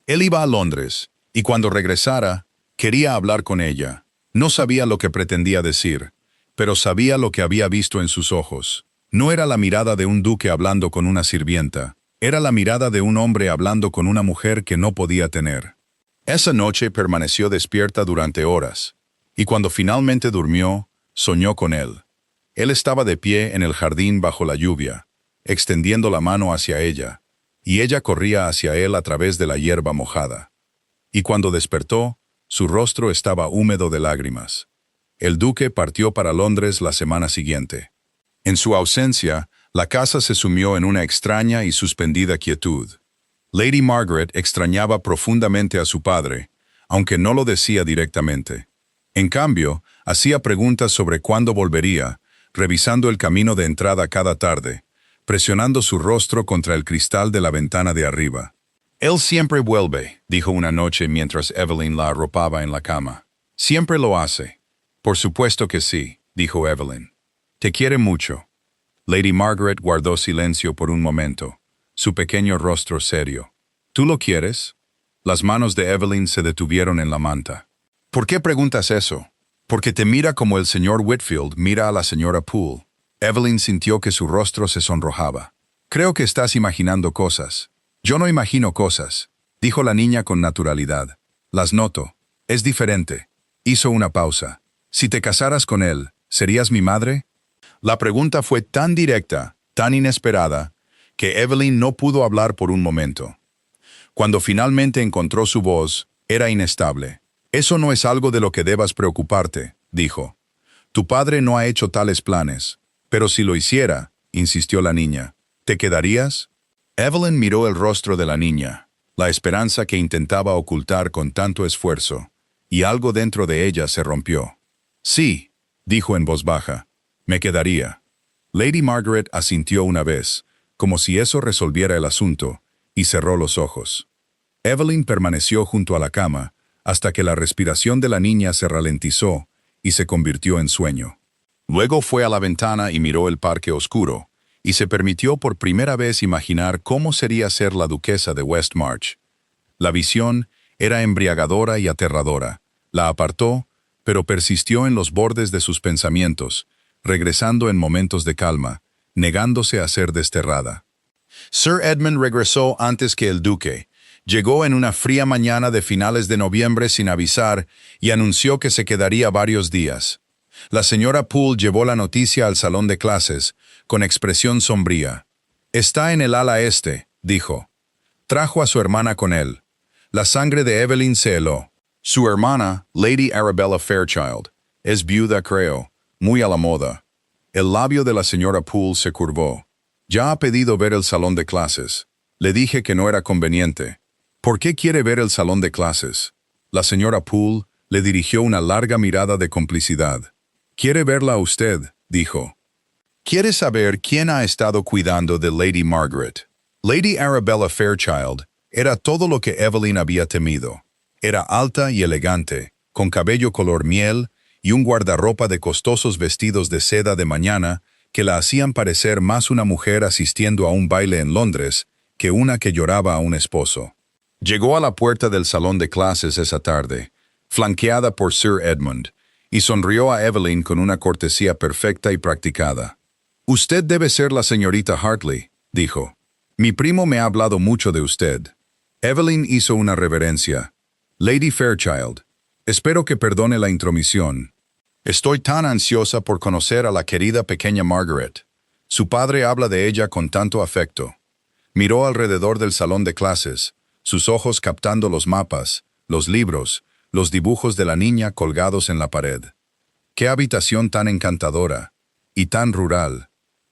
Él iba a Londres, y cuando regresara, quería hablar con ella. No sabía lo que pretendía decir, pero sabía lo que había visto en sus ojos. No era la mirada de un duque hablando con una sirvienta, era la mirada de un hombre hablando con una mujer que no podía tener. Esa noche permaneció despierta durante horas, y cuando finalmente durmió, soñó con él. Él estaba de pie en el jardín bajo la lluvia, extendiendo la mano hacia ella, y ella corría hacia él a través de la hierba mojada. Y cuando despertó, su rostro estaba húmedo de lágrimas. El duque partió para Londres la semana siguiente. En su ausencia, La casa se sumió en una extraña y suspendida quietud. Lady Margaret extrañaba profundamente a su padre, aunque no lo decía directamente. En cambio, hacía preguntas sobre cuándo volvería, revisando el camino de entrada cada tarde, presionando su rostro contra el cristal de la ventana de arriba. «Él siempre vuelve», dijo una noche mientras Evelyn la arropaba en la cama. «Siempre lo hace». «Por supuesto que sí», dijo Evelyn. «Te quiere mucho». Lady Margaret guardó silencio por un momento, su pequeño rostro serio. «¿Tú lo quieres?» Las manos de Evelyn se detuvieron en la manta. «¿Por qué preguntas eso?» «Porque te mira como el señor Whitfield mira a la señora Poole». Evelyn sintió que su rostro se sonrojaba. «Creo que estás imaginando cosas». «Yo no imagino cosas», dijo la niña con naturalidad. «Las noto. Es diferente». Hizo una pausa. «Si te casaras con él, ¿serías mi madre?» La pregunta fue tan directa, tan inesperada, que Evelyn no pudo hablar por un momento. Cuando finalmente encontró su voz, era inestable. «Eso no es algo de lo que debas preocuparte», dijo. «Tu padre no ha hecho tales planes. Pero si lo hiciera», insistió la niña, «¿te quedarías?» Evelyn miró el rostro de la niña, la esperanza que intentaba ocultar con tanto esfuerzo, y algo dentro de ella se rompió. «Sí», dijo en voz baja, «me quedaría». Lady Margaret asintió una vez, como si eso resolviera el asunto, y cerró los ojos. Evelyn permaneció junto a la cama, hasta que la respiración de la niña se ralentizó y se convirtió en sueño. Luego fue a la ventana y miró el parque oscuro, y se permitió por primera vez imaginar cómo sería ser la duquesa de Westmarch. La visión era embriagadora y aterradora. La apartó, pero persistió en los bordes de sus pensamientos, regresando en momentos de calma, negándose a ser desterrada. Sir Edmund regresó antes que el duque. Llegó en una fría mañana de finales de noviembre sin avisar y anunció que se quedaría varios días. La señora Poole llevó la noticia al salón de clases, con expresión sombría. «Está en el ala este», dijo. Trajo a su hermana con él. La sangre de Evelyn se heló. Su hermana, Lady Arabella Fairchild, es viuda, creo, muy a la moda. El labio de la señora Poole se curvó. «Ya ha pedido ver el salón de clases. Le dije que no era conveniente». «¿Por qué quiere ver el salón de clases?» La señora Poole le dirigió una larga mirada de complicidad. «Quiere verla a usted», dijo. «Quiere saber quién ha estado cuidando de Lady Margaret». Lady Arabella Fairchild era todo lo que Evelyn había temido. Era alta y elegante, con cabello color miel y un guardarropa de costosos vestidos de seda de mañana que la hacían parecer más una mujer asistiendo a un baile en Londres que una que lloraba a un esposo. Llegó a la puerta del salón de clases esa tarde, flanqueada por Sir Edmund, y sonrió a Evelyn con una cortesía perfecta y practicada. «Usted debe ser la señorita Hartley», dijo. «Mi primo me ha hablado mucho de usted». Evelyn hizo una reverencia. «Lady Fairchild, espero que perdone la intromisión. Estoy tan ansiosa por conocer a la querida pequeña Margaret. Su padre habla de ella con tanto afecto». Miró alrededor del salón de clases, sus ojos captando los mapas, los libros, los dibujos de la niña colgados en la pared. «Qué habitación tan encantadora y tan rural.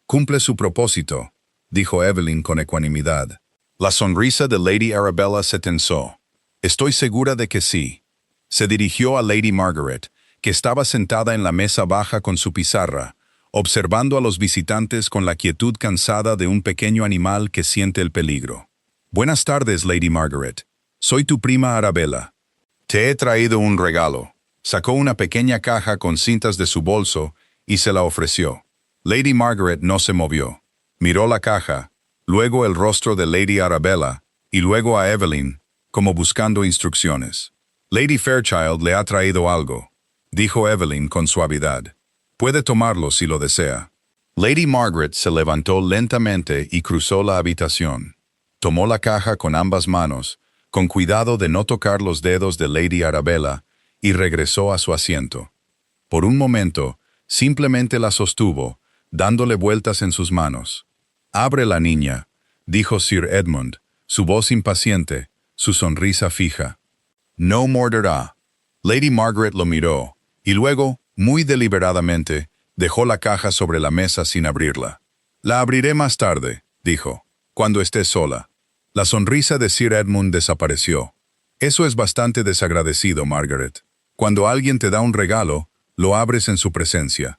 Cumple su propósito», dijo Evelyn con ecuanimidad. La sonrisa de Lady Arabella se tensó. «Estoy segura de que sí». Se dirigió a Lady Margaret, que estaba sentada en la mesa baja con su pizarra, observando a los visitantes con la quietud cansada de un pequeño animal que siente el peligro. «Buenas tardes, Lady Margaret. Soy tu prima Arabella. Te he traído un regalo». Sacó una pequeña caja con cintas de su bolso y se la ofreció. Lady Margaret no se movió. Miró la caja, luego el rostro de Lady Arabella y luego a Evelyn, como buscando instrucciones. «Lady Fairchild le ha traído algo», dijo Evelyn con suavidad. «Puede tomarlo si lo desea». Lady Margaret se levantó lentamente y cruzó la habitación. Tomó la caja con ambas manos, con cuidado de no tocar los dedos de Lady Arabella, y regresó a su asiento. Por un momento, simplemente la sostuvo, dándole vueltas en sus manos. «Abre la niña», dijo Sir Edmund, su voz impaciente, su sonrisa fija. «No morderá». Lady Margaret lo miró, y luego, muy deliberadamente, dejó la caja sobre la mesa sin abrirla. La abriré más tarde, dijo, cuando esté sola. La sonrisa de Sir Edmund desapareció. Eso es bastante desagradecido, Margaret. Cuando alguien te da un regalo, lo abres en su presencia.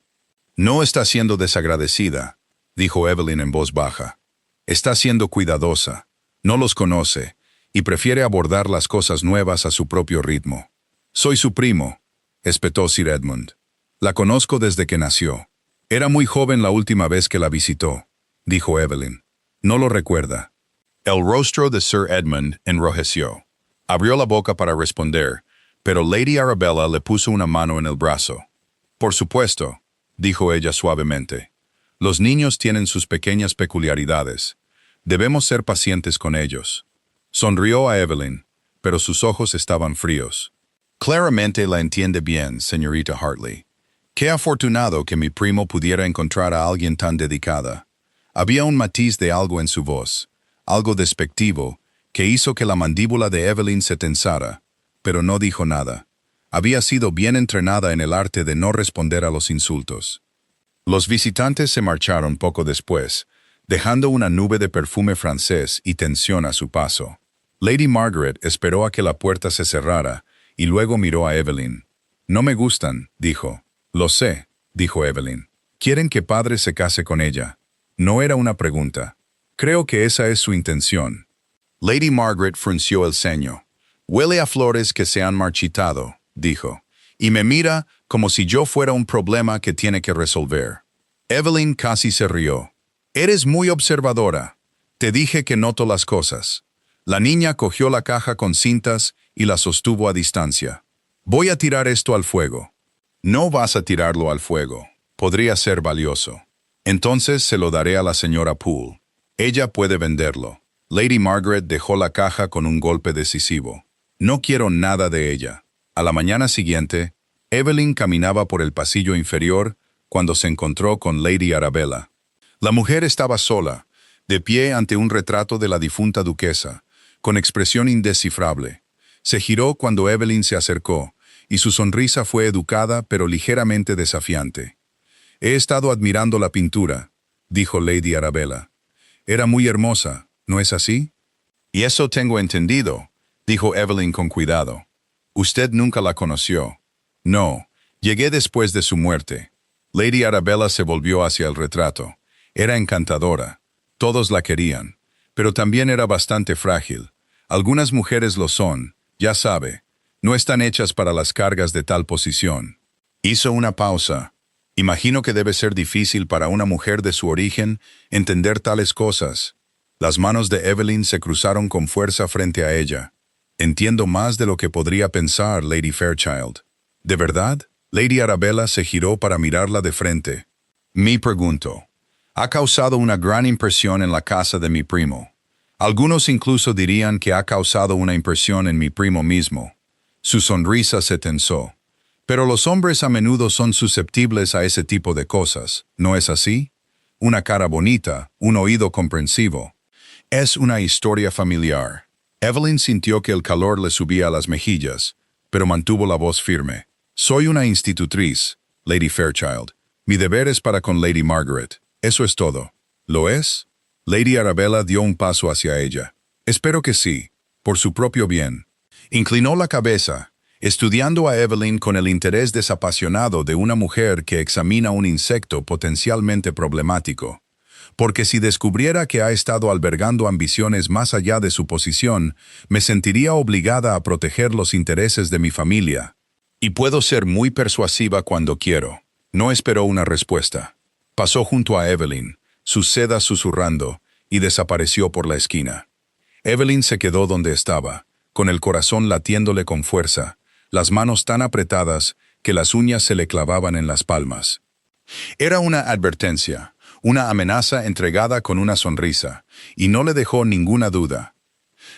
No está siendo desagradecida, dijo Evelyn en voz baja. Está siendo cuidadosa. No los conoce y prefiere abordar las cosas nuevas a su propio ritmo. Soy su primo, espetó Sir Edmund. La conozco desde que nació. Era muy joven la última vez que la visitó, dijo Evelyn. No lo recuerda. El rostro de Sir Edmund enrojeció. Abrió la boca para responder, pero Lady Arabella le puso una mano en el brazo. Por supuesto, dijo ella suavemente. Los niños tienen sus pequeñas peculiaridades. Debemos ser pacientes con ellos. Sonrió a Evelyn, pero sus ojos estaban fríos. Claramente la entiende bien, señorita Hartley. Qué afortunado que mi primo pudiera encontrar a alguien tan dedicada. Había un matiz de algo en su voz, algo despectivo, que hizo que la mandíbula de Evelyn se tensara, pero no dijo nada. Había sido bien entrenada en el arte de no responder a los insultos. Los visitantes se marcharon poco después, dejando una nube de perfume francés y tensión a su paso. Lady Margaret esperó a que la puerta se cerrara y luego miró a Evelyn. No me gustan, dijo. Lo sé, dijo Evelyn. Quieren que padre se case con ella. No era una pregunta. Creo que esa es su intención. Lady Margaret frunció el ceño. Huele a flores que se han marchitado, dijo, y me mira como si yo fuera un problema que tiene que resolver. Evelyn casi se rió. Eres muy observadora. Te dije que noto las cosas. La niña cogió la caja con cintas y la sostuvo a distancia. Voy a tirar esto al fuego. No vas a tirarlo al fuego. Podría ser valioso. Entonces se lo daré a la señora Poole. Ella puede venderlo. Lady Margaret dejó la caja con un golpe decisivo. No quiero nada de ella. A la mañana siguiente, Evelyn caminaba por el pasillo inferior cuando se encontró con Lady Arabella. La mujer estaba sola, de pie ante un retrato de la difunta duquesa, con expresión indescifrable. Se giró cuando Evelyn se acercó, y su sonrisa fue educada pero ligeramente desafiante. He estado admirando la pintura, dijo Lady Arabella. Era muy hermosa, ¿no es así? Y eso tengo entendido, dijo Evelyn con cuidado. Usted nunca la conoció. No, llegué después de su muerte. Lady Arabella se volvió hacia el retrato. Era encantadora. Todos la querían. Pero también era bastante frágil. Algunas mujeres lo son, ya sabe. No están hechas para las cargas de tal posición. Hizo una pausa. Imagino que debe ser difícil para una mujer de su origen entender tales cosas. Las manos de Evelyn se cruzaron con fuerza frente a ella. Entiendo más de lo que podría pensar, Lady Fairchild. ¿De verdad? Lady Arabella se giró para mirarla de frente. Me pregunto. Ha causado una gran impresión en la casa de mi primo. Algunos incluso dirían que ha causado una impresión en mi primo mismo. Su sonrisa se tensó. Pero los hombres a menudo son susceptibles a ese tipo de cosas, ¿no es así? Una cara bonita, un oído comprensivo. Es una historia familiar. Evelyn sintió que el calor le subía a las mejillas, pero mantuvo la voz firme. Soy una institutriz, Lady Fairchild. Mi deber es para con Lady Margaret. Eso es todo. ¿Lo es? Lady Arabella dio un paso hacia ella. Espero que sí, por su propio bien. Inclinó la cabeza, estudiando a Evelyn con el interés desapasionado de una mujer que examina un insecto potencialmente problemático. Porque si descubriera que ha estado albergando ambiciones más allá de su posición, me sentiría obligada a proteger los intereses de mi familia. Y puedo ser muy persuasiva cuando quiero. No esperó una respuesta. Pasó junto a Evelyn, sus sedas susurrando, y desapareció por la esquina. Evelyn se quedó donde estaba, con el corazón latiéndole con fuerza, las manos tan apretadas que las uñas se le clavaban en las palmas. Era una advertencia, una amenaza entregada con una sonrisa, y no le dejó ninguna duda.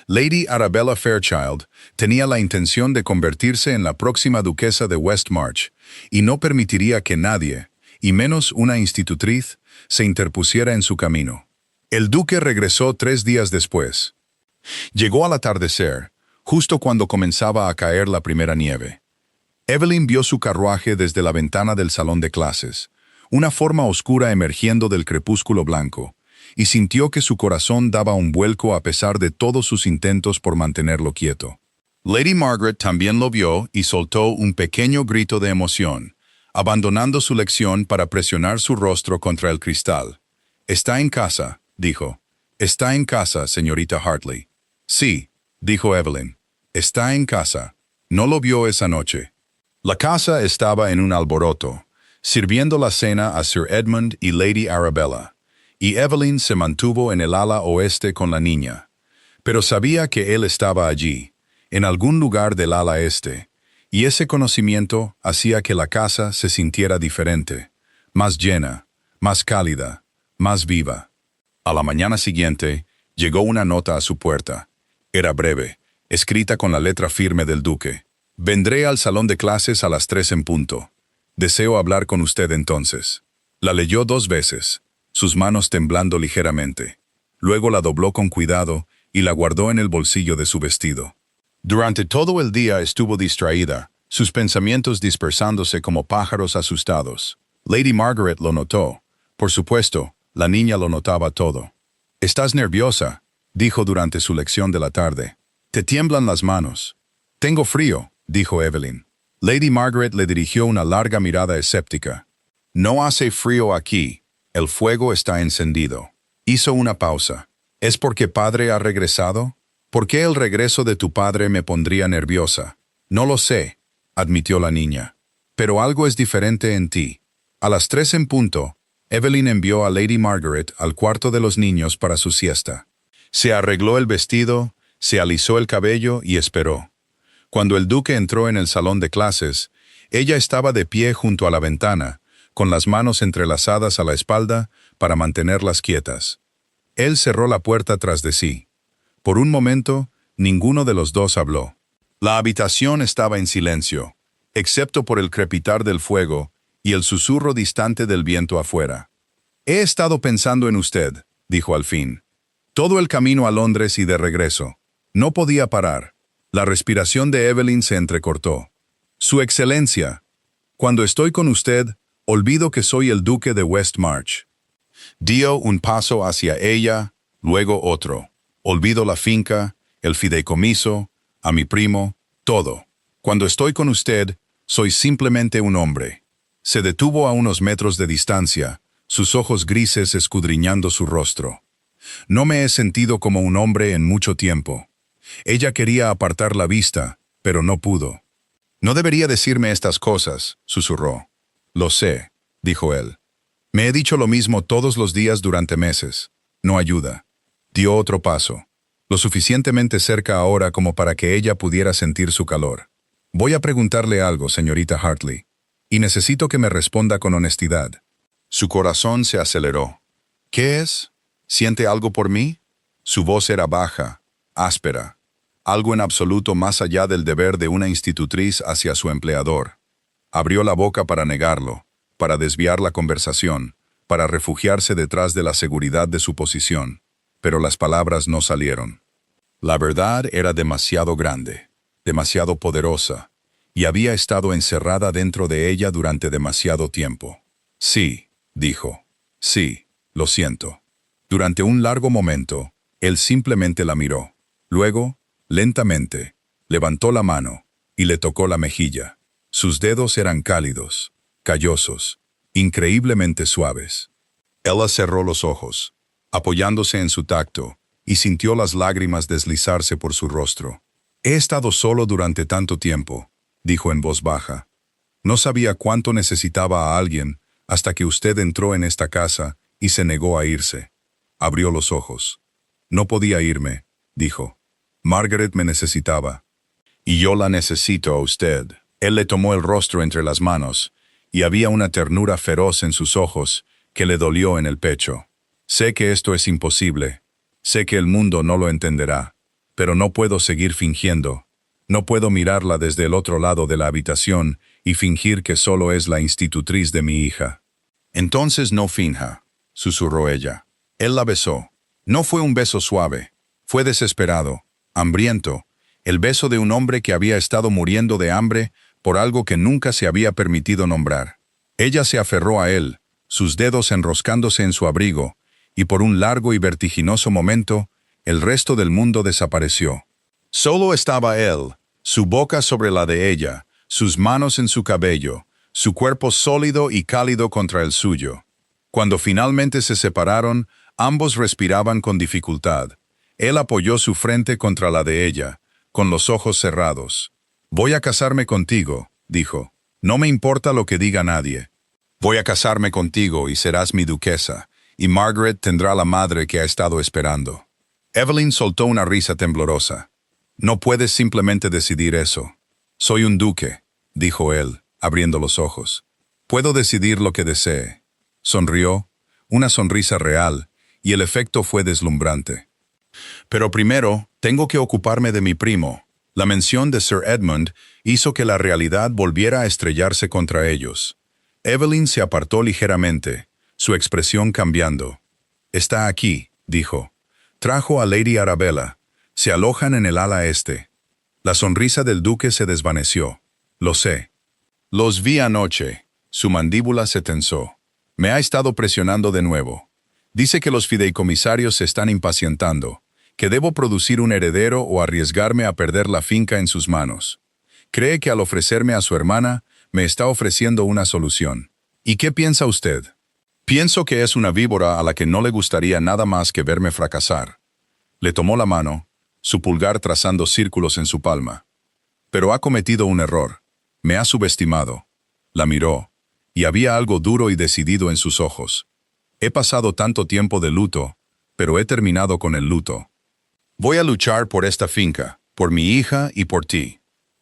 Lady Arabella Fairchild tenía la intención de convertirse en la próxima duquesa de Westmarch, y no permitiría que nadie, y menos una institutriz, se interpusiera en su camino. El duque regresó 3 días después. Llegó al atardecer, justo cuando comenzaba a caer la primera nieve. Evelyn vio su carruaje desde la ventana del salón de clases, una forma oscura emergiendo del crepúsculo blanco, y sintió que su corazón daba un vuelco a pesar de todos sus intentos por mantenerlo quieto. Lady Margaret también lo vio y soltó un pequeño grito de emoción, abandonando su lección para presionar su rostro contra el cristal. «Está en casa», dijo. «Está en casa, señorita Hartley». «Sí», dijo Evelyn. «Está en casa. No lo vio esa noche». La casa estaba en un alboroto, sirviendo la cena a Sir Edmund y Lady Arabella, y Evelyn se mantuvo en el ala oeste con la niña. Pero sabía que él estaba allí, en algún lugar del ala este, y ese conocimiento hacía que la casa se sintiera diferente, más llena, más cálida, más viva. A la mañana siguiente, llegó una nota a su puerta. Era breve, escrita con la letra firme del duque. «Vendré al salón de clases a las 3 en punto. Deseo hablar con usted entonces». La leyó 2 veces, sus manos temblando ligeramente. Luego la dobló con cuidado y la guardó en el bolsillo de su vestido. Durante todo el día estuvo distraída, sus pensamientos dispersándose como pájaros asustados. Lady Margaret lo notó. Por supuesto, la niña lo notaba todo. «Estás nerviosa», dijo durante su lección de la tarde. «Te tiemblan las manos». «Tengo frío», dijo Evelyn. Lady Margaret le dirigió una larga mirada escéptica. «No hace frío aquí. El fuego está encendido». Hizo una pausa. «¿Es porque padre ha regresado? ¿Por qué el regreso de tu padre me pondría nerviosa?» «No lo sé», admitió la niña. «Pero algo es diferente en ti». A las 3 en punto, Evelyn envió a Lady Margaret al cuarto de los niños para su siesta. Se arregló el vestido, se alisó el cabello y esperó. Cuando el duque entró en el salón de clases, ella estaba de pie junto a la ventana, con las manos entrelazadas a la espalda para mantenerlas quietas. Él cerró la puerta tras de sí. Por un momento, ninguno de los dos habló. La habitación estaba en silencio, excepto por el crepitar del fuego y el susurro distante del viento afuera. «He estado pensando en usted», dijo al fin. «Todo el camino a Londres y de regreso. No podía parar». La respiración de Evelyn se entrecortó. «Su Excelencia, cuando estoy con usted, olvido que soy el duque de West March». Dio un paso hacia ella, luego otro. «Olvido la finca, el fideicomiso, a mi primo, todo. Cuando estoy con usted, soy simplemente un hombre». Se detuvo a unos metros de distancia, sus ojos grises escudriñando su rostro. «No me he sentido como un hombre en mucho tiempo». Ella quería apartar la vista, pero no pudo. «No debería decirme estas cosas», susurró. «Lo sé», dijo él. «Me he dicho lo mismo todos los días durante meses. No ayuda». Dio otro paso, lo suficientemente cerca ahora como para que ella pudiera sentir su calor. «Voy a preguntarle algo, señorita Hartley, y necesito que me responda con honestidad». Su corazón se aceleró. «¿Qué es? ¿Siente algo por mí?» Su voz era baja, áspera, algo en absoluto más allá del deber de una institutriz hacia su empleador. Abrió la boca para negarlo, para desviar la conversación, para refugiarse detrás de la seguridad de su posición, pero las palabras no salieron. La verdad era demasiado grande, demasiado poderosa, y había estado encerrada dentro de ella durante demasiado tiempo. «Sí», dijo. «Sí, lo siento». Durante un largo momento, él simplemente la miró. Luego, lentamente, levantó la mano y le tocó la mejilla. Sus dedos eran cálidos, callosos, increíblemente suaves. Ella cerró los ojos, apoyándose en su tacto, y sintió las lágrimas deslizarse por su rostro. «He estado solo durante tanto tiempo», dijo en voz baja. «No sabía cuánto necesitaba a alguien hasta que usted entró en esta casa y se negó a irse». Abrió los ojos. «No podía irme», dijo. «Margaret me necesitaba. Y yo la necesito a usted». Él le tomó el rostro entre las manos, y había una ternura feroz en sus ojos que le dolió en el pecho. «Sé que esto es imposible. Sé que el mundo no lo entenderá. Pero no puedo seguir fingiendo. No puedo mirarla desde el otro lado de la habitación y fingir que solo es la institutriz de mi hija». «Entonces no finja», susurró ella. Él la besó. No fue un beso suave. Fue desesperado, hambriento, el beso de un hombre que había estado muriendo de hambre por algo que nunca se había permitido nombrar. Ella se aferró a él, sus dedos enroscándose en su abrigo, y por un largo y vertiginoso momento, el resto del mundo desapareció. Solo estaba él, su boca sobre la de ella, sus manos en su cabello, su cuerpo sólido y cálido contra el suyo. Cuando finalmente se separaron, ambos respiraban con dificultad. Él apoyó su frente contra la de ella, con los ojos cerrados. «Voy a casarme contigo», dijo. «No me importa lo que diga nadie. Voy a casarme contigo y serás mi duquesa, y Margaret tendrá la madre que ha estado esperando». Evelyn soltó una risa temblorosa. «No puedes simplemente decidir eso. Soy un duque», dijo él, abriendo los ojos. «Puedo decidir lo que desee». Sonrió, una sonrisa real, y el efecto fue deslumbrante. «Pero primero, tengo que ocuparme de mi primo». La mención de Sir Edmund hizo que la realidad volviera a estrellarse contra ellos. Evelyn se apartó ligeramente, su expresión cambiando. «Está aquí», dijo. «Trajo a Lady Arabella. Se alojan en el ala este». La sonrisa del duque se desvaneció. «Lo sé. Los vi anoche». Su mandíbula se tensó. «Me ha estado presionando de nuevo. Dice que los fideicomisarios se están impacientando, que debo producir un heredero o arriesgarme a perder la finca en sus manos. Cree que al ofrecerme a su hermana, me está ofreciendo una solución. ¿Y qué piensa usted?» «Pienso que es una víbora a la que no le gustaría nada más que verme fracasar». Le tomó la mano, su pulgar trazando círculos en su palma. «Pero ha cometido un error. Me ha subestimado». La miró, y había algo duro y decidido en sus ojos. «He pasado tanto tiempo de luto, pero he terminado con el luto. Voy a luchar por esta finca, por mi hija y por ti».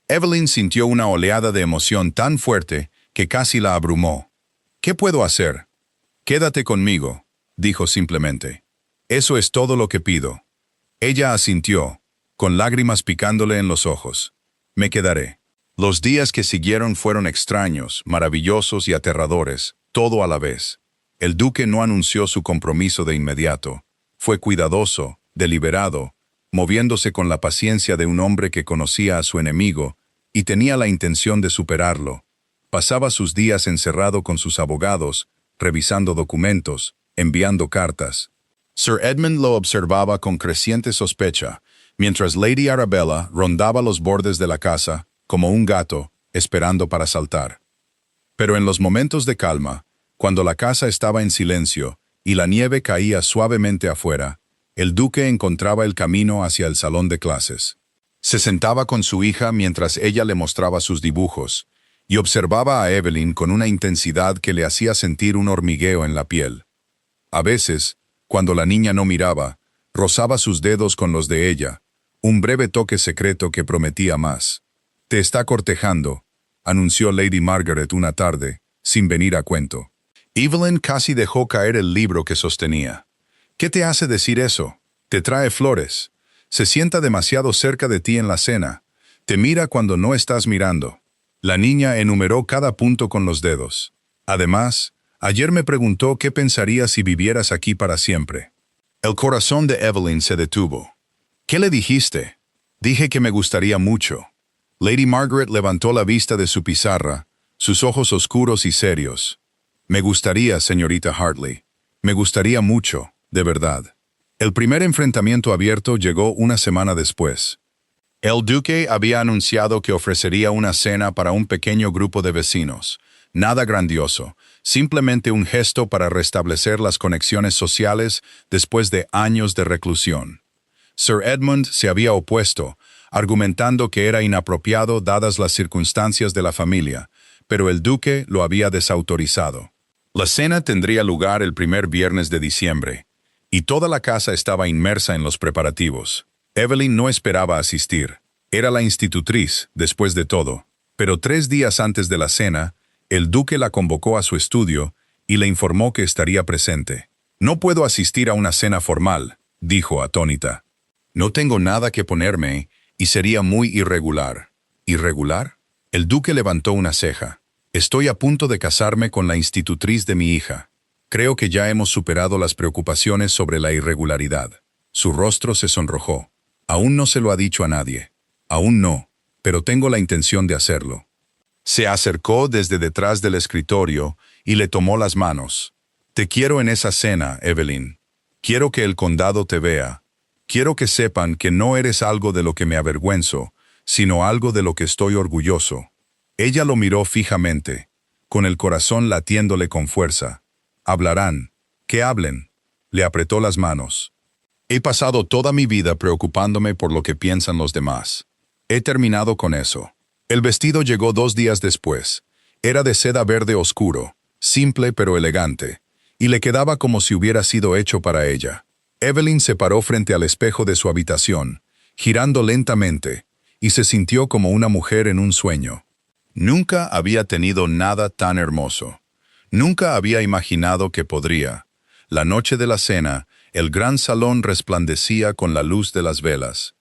Evelyn sintió una oleada de emoción tan fuerte que casi la abrumó. «¿Qué puedo hacer?» «Quédate conmigo», dijo simplemente. «Eso es todo lo que pido». Ella asintió, con lágrimas picándole en los ojos. «Me quedaré». Los días que siguieron fueron extraños, maravillosos y aterradores, todo a la vez. El duque no anunció su compromiso de inmediato. Fue cuidadoso, deliberado, moviéndose con la paciencia de un hombre que conocía a su enemigo y tenía la intención de superarlo. Pasaba sus días encerrado con sus abogados, revisando documentos, enviando cartas. Sir Edmund lo observaba con creciente sospecha, mientras Lady Arabella rondaba los bordes de la casa, como un gato, esperando para saltar. Pero en los momentos de calma, cuando la casa estaba en silencio y la nieve caía suavemente afuera, el duque encontraba el camino hacia el salón de clases. Se sentaba con su hija mientras ella le mostraba sus dibujos, y observaba a Evelyn con una intensidad que le hacía sentir un hormigueo en la piel. A veces, cuando la niña no miraba, rozaba sus dedos con los de ella, un breve toque secreto que prometía más. «Te está cortejando», anunció Lady Margaret una tarde, sin venir a cuento. Evelyn casi dejó caer el libro que sostenía. «¿Qué te hace decir eso? Te trae flores. Se sienta demasiado cerca de ti en la cena. Te mira cuando no estás mirando». La niña enumeró cada punto con los dedos. «Además, ayer me preguntó qué pensaría si vivieras aquí para siempre». El corazón de Evelyn se detuvo. «¿Qué le dijiste?» «Dije que me gustaría mucho». Lady Margaret levantó la vista de su pizarra, sus ojos oscuros y serios. «Me gustaría, señorita Hartley. Me gustaría mucho, de verdad». El primer enfrentamiento abierto llegó una semana después. El duque había anunciado que ofrecería una cena para un pequeño grupo de vecinos. Nada grandioso, simplemente un gesto para restablecer las conexiones sociales después de años de reclusión. Sir Edmund se había opuesto, argumentando que era inapropiado dadas las circunstancias de la familia, pero el duque lo había desautorizado. La cena tendría lugar el primer viernes de diciembre, y toda la casa estaba inmersa en los preparativos. Evelyn no esperaba asistir. Era la institutriz, después de todo. Pero 3 días antes de la cena, el duque la convocó a su estudio y le informó que estaría presente. «No puedo asistir a una cena formal», dijo atónita. «No tengo nada que ponerme y sería muy irregular». «¿Irregular?» El duque levantó una ceja. «Estoy a punto de casarme con la institutriz de mi hija. Creo que ya hemos superado las preocupaciones sobre la irregularidad». Su rostro se sonrojó. «Aún no se lo ha dicho a nadie». «Aún no, pero tengo la intención de hacerlo». Se acercó desde detrás del escritorio y le tomó las manos. Te quiero en esa cena, Evelyn. Quiero que el condado te vea. Quiero que sepan que no eres algo de lo que me avergüenzo, sino algo de lo que estoy orgulloso. Ella lo miró fijamente, con el corazón latiéndole con fuerza. Hablarán. Que hablen. Le apretó las manos. He pasado toda mi vida preocupándome por lo que piensan los demás. He terminado con eso. El vestido llegó 2 días después. Era de seda verde oscuro, simple pero elegante, y le quedaba como si hubiera sido hecho para ella. Evelyn se paró frente al espejo de su habitación, girando lentamente, y se sintió como una mujer en un sueño. Nunca había tenido nada tan hermoso. Nunca había imaginado que podría. La noche de la cena, el gran salón resplandecía con la luz de las velas.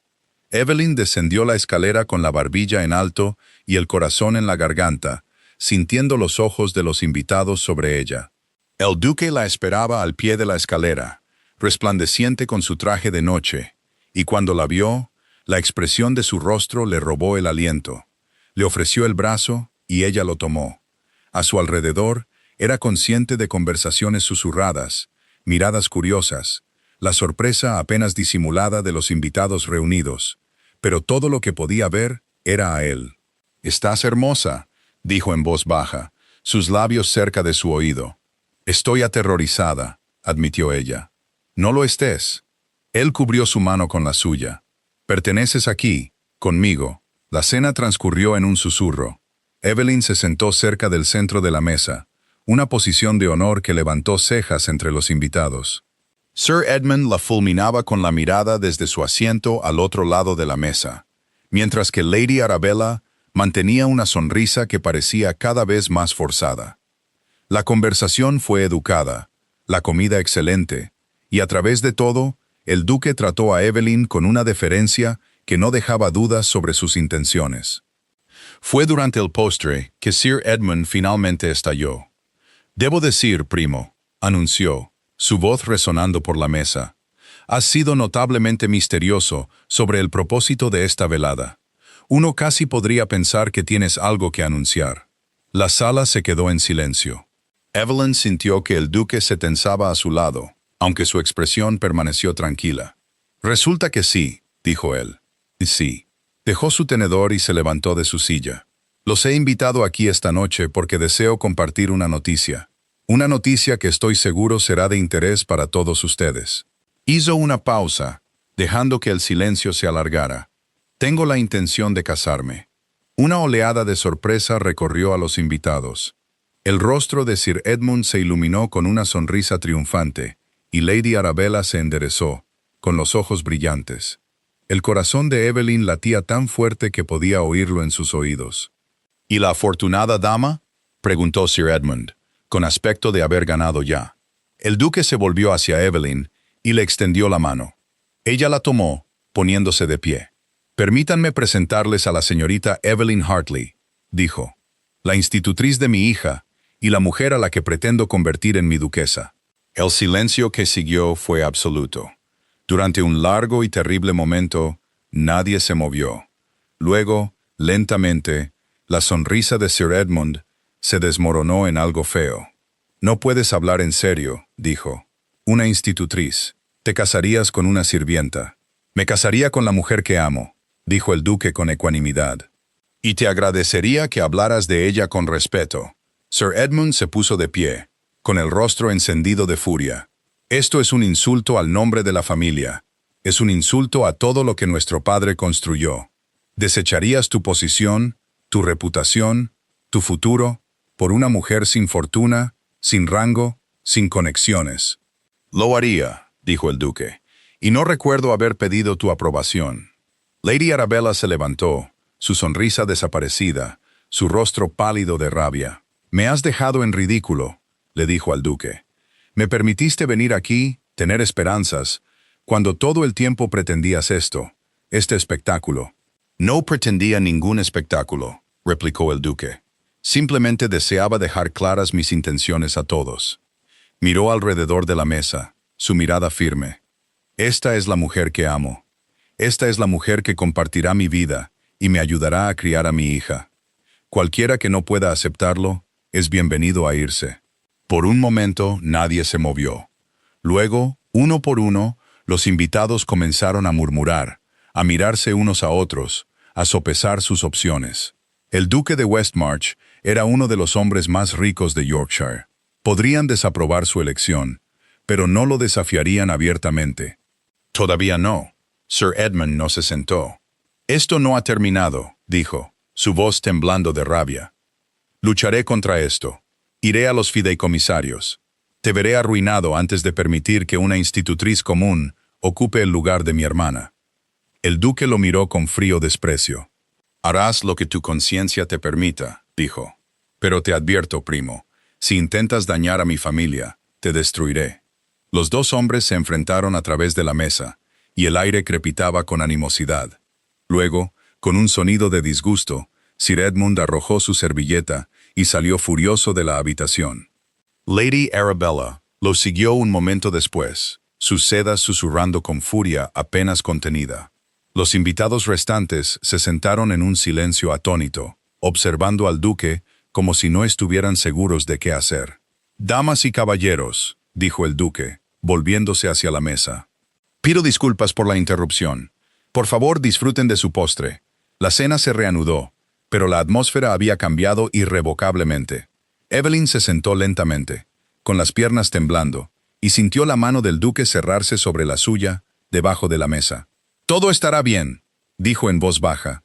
Evelyn descendió la escalera con la barbilla en alto y el corazón en la garganta, sintiendo los ojos de los invitados sobre ella. El duque la esperaba al pie de la escalera, resplandeciente con su traje de noche, y cuando la vio, la expresión de su rostro le robó el aliento. Le ofreció el brazo y ella lo tomó. A su alrededor, era consciente de conversaciones susurradas, miradas curiosas, la sorpresa apenas disimulada de los invitados reunidos, pero todo lo que podía ver era a él. «Estás hermosa», dijo en voz baja, sus labios cerca de su oído. «Estoy aterrorizada», admitió ella. «No lo estés». Él cubrió su mano con la suya. «Perteneces aquí, conmigo». La cena transcurrió en un susurro. Evelyn se sentó cerca del centro de la mesa, una posición de honor que levantó cejas entre los invitados. Sir Edmund la fulminaba con la mirada desde su asiento al otro lado de la mesa, mientras que Lady Arabella mantenía una sonrisa que parecía cada vez más forzada. La conversación fue educada, la comida excelente, y a través de todo, el duque trató a Evelyn con una deferencia que no dejaba dudas sobre sus intenciones. Fue durante el postre que Sir Edmund finalmente estalló. «Debo decir, primo», anunció, su voz resonando por la mesa, «has sido notablemente misterioso sobre el propósito de esta velada. Uno casi podría pensar que tienes algo que anunciar». La sala se quedó en silencio. Evelyn sintió que el duque se tensaba a su lado, aunque su expresión permaneció tranquila. «Resulta que sí», dijo él. «Sí». Dejó su tenedor y se levantó de su silla. «Los he invitado aquí esta noche porque deseo compartir una noticia. Una noticia que estoy seguro será de interés para todos ustedes». Hizo una pausa, dejando que el silencio se alargara. «Tengo la intención de casarme». Una oleada de sorpresa recorrió a los invitados. El rostro de Sir Edmund se iluminó con una sonrisa triunfante, y Lady Arabella se enderezó, con los ojos brillantes. El corazón de Evelyn latía tan fuerte que podía oírlo en sus oídos. «¿Y la afortunada dama?», preguntó Sir Edmund, con aspecto de haber ganado ya. El duque se volvió hacia Evelyn y le extendió la mano. Ella la tomó, poniéndose de pie. «Permítanme presentarles a la señorita Evelyn Hartley», dijo, «la institutriz de mi hija y la mujer a la que pretendo convertir en mi duquesa». El silencio que siguió fue absoluto. Durante un largo y terrible momento, nadie se movió. Luego, lentamente, la sonrisa de Sir Edmund se desmoronó en algo feo. «No puedes hablar en serio», dijo. «Una institutriz. Te casarías con una sirvienta». «Me casaría con la mujer que amo», dijo el duque con ecuanimidad. «Y te agradecería que hablaras de ella con respeto». Sir Edmund se puso de pie, con el rostro encendido de furia. «Esto es un insulto al nombre de la familia. Es un insulto a todo lo que nuestro padre construyó. ¿Desecharías tu posición, tu reputación, tu futuro, por una mujer sin fortuna, sin rango, sin conexiones?» «Lo haría», dijo el duque, «y no recuerdo haber pedido tu aprobación». Lady Arabella se levantó, su sonrisa desaparecida, su rostro pálido de rabia. «Me has dejado en ridículo», le dijo al duque. «Me permitiste venir aquí, tener esperanzas, cuando todo el tiempo pretendías esto, este espectáculo». «No pretendía ningún espectáculo», replicó el duque. «Simplemente deseaba dejar claras mis intenciones a todos». Miró alrededor de la mesa, su mirada firme. «Esta es la mujer que amo. Esta es la mujer que compartirá mi vida y me ayudará a criar a mi hija. Cualquiera que no pueda aceptarlo, es bienvenido a irse». Por un momento nadie se movió. Luego, uno por uno, los invitados comenzaron a murmurar, a mirarse unos a otros, a sopesar sus opciones. El duque de Westmarch era uno de los hombres más ricos de Yorkshire. Podrían desaprobar su elección, pero no lo desafiarían abiertamente. Todavía no. Sir Edmund no se sentó. Esto no ha terminado, dijo, su voz temblando de rabia. Lucharé contra esto. Iré a los fideicomisarios. Te veré arruinado antes de permitir que una institutriz común ocupe el lugar de mi hermana. El duque lo miró con frío desprecio. Harás lo que tu conciencia te permita, dijo. Pero te advierto, primo, si intentas dañar a mi familia, te destruiré. Los dos hombres se enfrentaron a través de la mesa, y el aire crepitaba con animosidad. Luego, con un sonido de disgusto, Sir Edmund arrojó su servilleta y salió furioso de la habitación. Lady Arabella lo siguió un momento después, sus sedas susurrando con furia apenas contenida. Los invitados restantes se sentaron en un silencio atónito, observando al duque como si no estuvieran seguros de qué hacer. «Damas y caballeros», dijo el duque, volviéndose hacia la mesa. «Pido disculpas por la interrupción. Por favor, disfruten de su postre». La cena se reanudó, pero la atmósfera había cambiado irrevocablemente. Evelyn se sentó lentamente, con las piernas temblando, y sintió la mano del duque cerrarse sobre la suya, debajo de la mesa. «Todo estará bien», dijo en voz baja.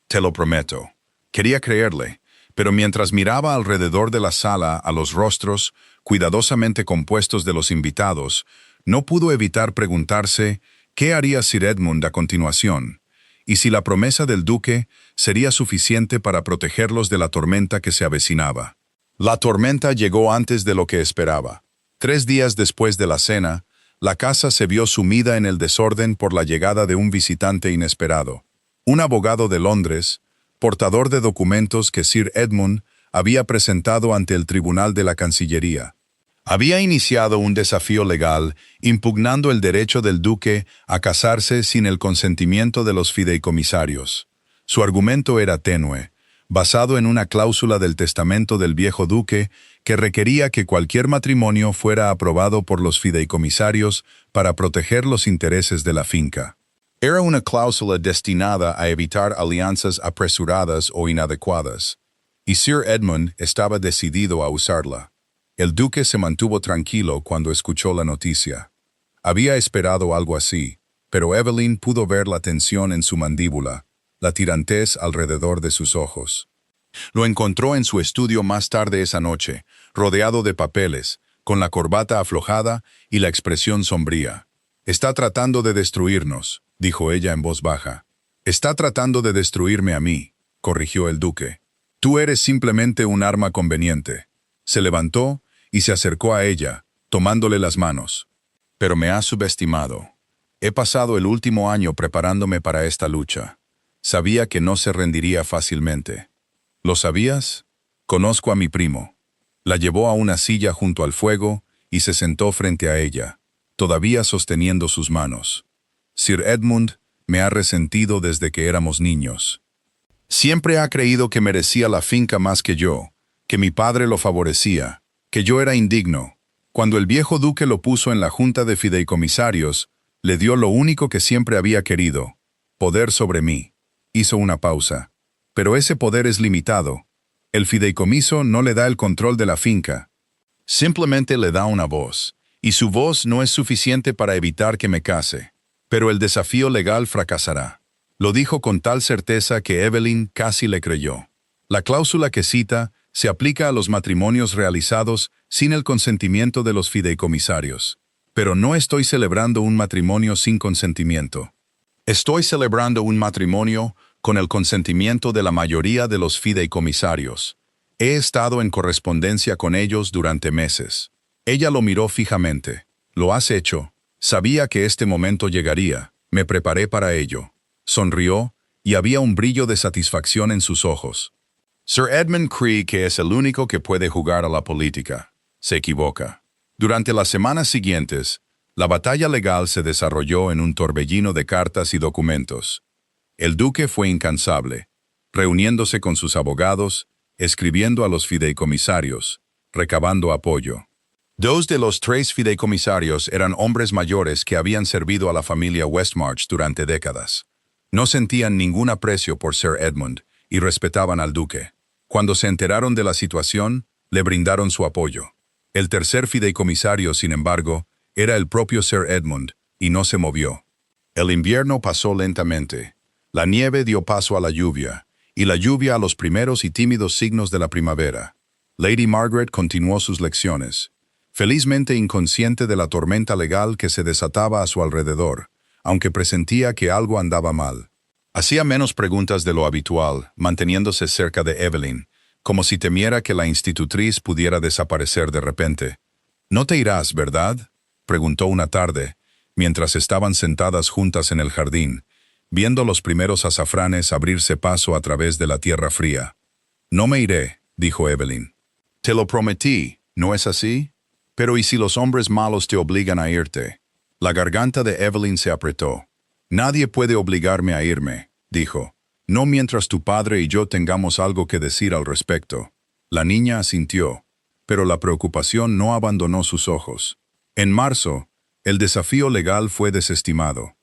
«Te lo prometo». Quería creerle, pero mientras miraba alrededor de la sala a los rostros cuidadosamente compuestos de los invitados, no pudo evitar preguntarse qué haría Sir Edmund a continuación, y si la promesa del duque sería suficiente para protegerlos de la tormenta que se avecinaba. La tormenta llegó antes de lo que esperaba. 3 días después de la cena, la casa se vio sumida en el desorden por la llegada de un visitante inesperado. Un abogado de Londres, portador de documentos que Sir Edmund había presentado ante el Tribunal de la Cancillería. Había iniciado un desafío legal impugnando el derecho del duque a casarse sin el consentimiento de los fideicomisarios. Su argumento era tenue, basado en una cláusula del testamento del viejo duque que requería que cualquier matrimonio fuera aprobado por los fideicomisarios para proteger los intereses de la finca. Era una cláusula destinada a evitar alianzas apresuradas o inadecuadas, y Sir Edmund estaba decidido a usarla. El duque se mantuvo tranquilo cuando escuchó la noticia. Había esperado algo así, pero Evelyn pudo ver la tensión en su mandíbula, la tirantez alrededor de sus ojos. Lo encontró en su estudio más tarde esa noche, rodeado de papeles, con la corbata aflojada y la expresión sombría. «Está tratando de destruirnos», dijo ella en voz baja. «Está tratando de destruirme a mí», corrigió el duque. «Tú eres simplemente un arma conveniente». Se levantó y se acercó a ella, tomándole las manos. «Pero me has subestimado. He pasado el último año preparándome para esta lucha. Sabía que no se rendiría fácilmente». «¿Lo sabías? Conozco a mi primo». La llevó a una silla junto al fuego y se sentó frente a ella, todavía sosteniendo sus manos. «Sir Edmund me ha resentido desde que éramos niños. Siempre ha creído que merecía la finca más que yo, que mi padre lo favorecía, que yo era indigno. Cuando el viejo duque lo puso en la junta de fideicomisarios, le dio lo único que siempre había querido, poder sobre mí». Hizo una pausa. «Pero ese poder es limitado. El fideicomiso no le da el control de la finca. Simplemente le da una voz, y su voz no es suficiente para evitar que me case. Pero el desafío legal fracasará». Lo dijo con tal certeza que Evelyn casi le creyó. La cláusula que cita se aplica a los matrimonios realizados sin el consentimiento de los fideicomisarios. Pero no estoy celebrando un matrimonio sin consentimiento. Estoy celebrando un matrimonio con el consentimiento de la mayoría de los fideicomisarios. He estado en correspondencia con ellos durante meses. Ella lo miró fijamente. «Lo has hecho. Sabía que este momento llegaría. Me preparé para ello». Sonrió, y había un brillo de satisfacción en sus ojos. Sir Edmund cree que es el único que puede jugar a la política. Se equivoca. Durante las semanas siguientes, la batalla legal se desarrolló en un torbellino de cartas y documentos. El duque fue incansable, reuniéndose con sus abogados, escribiendo a los fideicomisarios, recabando apoyo. Dos de los tres fideicomisarios eran hombres mayores que habían servido a la familia Westmarch durante décadas. No sentían ningún aprecio por Sir Edmund y respetaban al duque. Cuando se enteraron de la situación, le brindaron su apoyo. El tercer fideicomisario, sin embargo, era el propio Sir Edmund, y no se movió. El invierno pasó lentamente. La nieve dio paso a la lluvia, y la lluvia a los primeros y tímidos signos de la primavera. Lady Margaret continuó sus lecciones, felizmente inconsciente de la tormenta legal que se desataba a su alrededor, aunque presentía que algo andaba mal. Hacía menos preguntas de lo habitual, manteniéndose cerca de Evelyn, como si temiera que la institutriz pudiera desaparecer de repente. «¿No te irás, verdad?», preguntó una tarde, mientras estaban sentadas juntas en el jardín, viendo los primeros azafranes abrirse paso a través de la tierra fría. «No me iré», dijo Evelyn. «Te lo prometí, ¿no es así? Pero ¿y si los hombres malos te obligan a irte?». La garganta de Evelyn se apretó. «Nadie puede obligarme a irme», dijo. «No mientras tu padre y yo tengamos algo que decir al respecto». La niña asintió, pero la preocupación no abandonó sus ojos. En marzo, el desafío legal fue desestimado.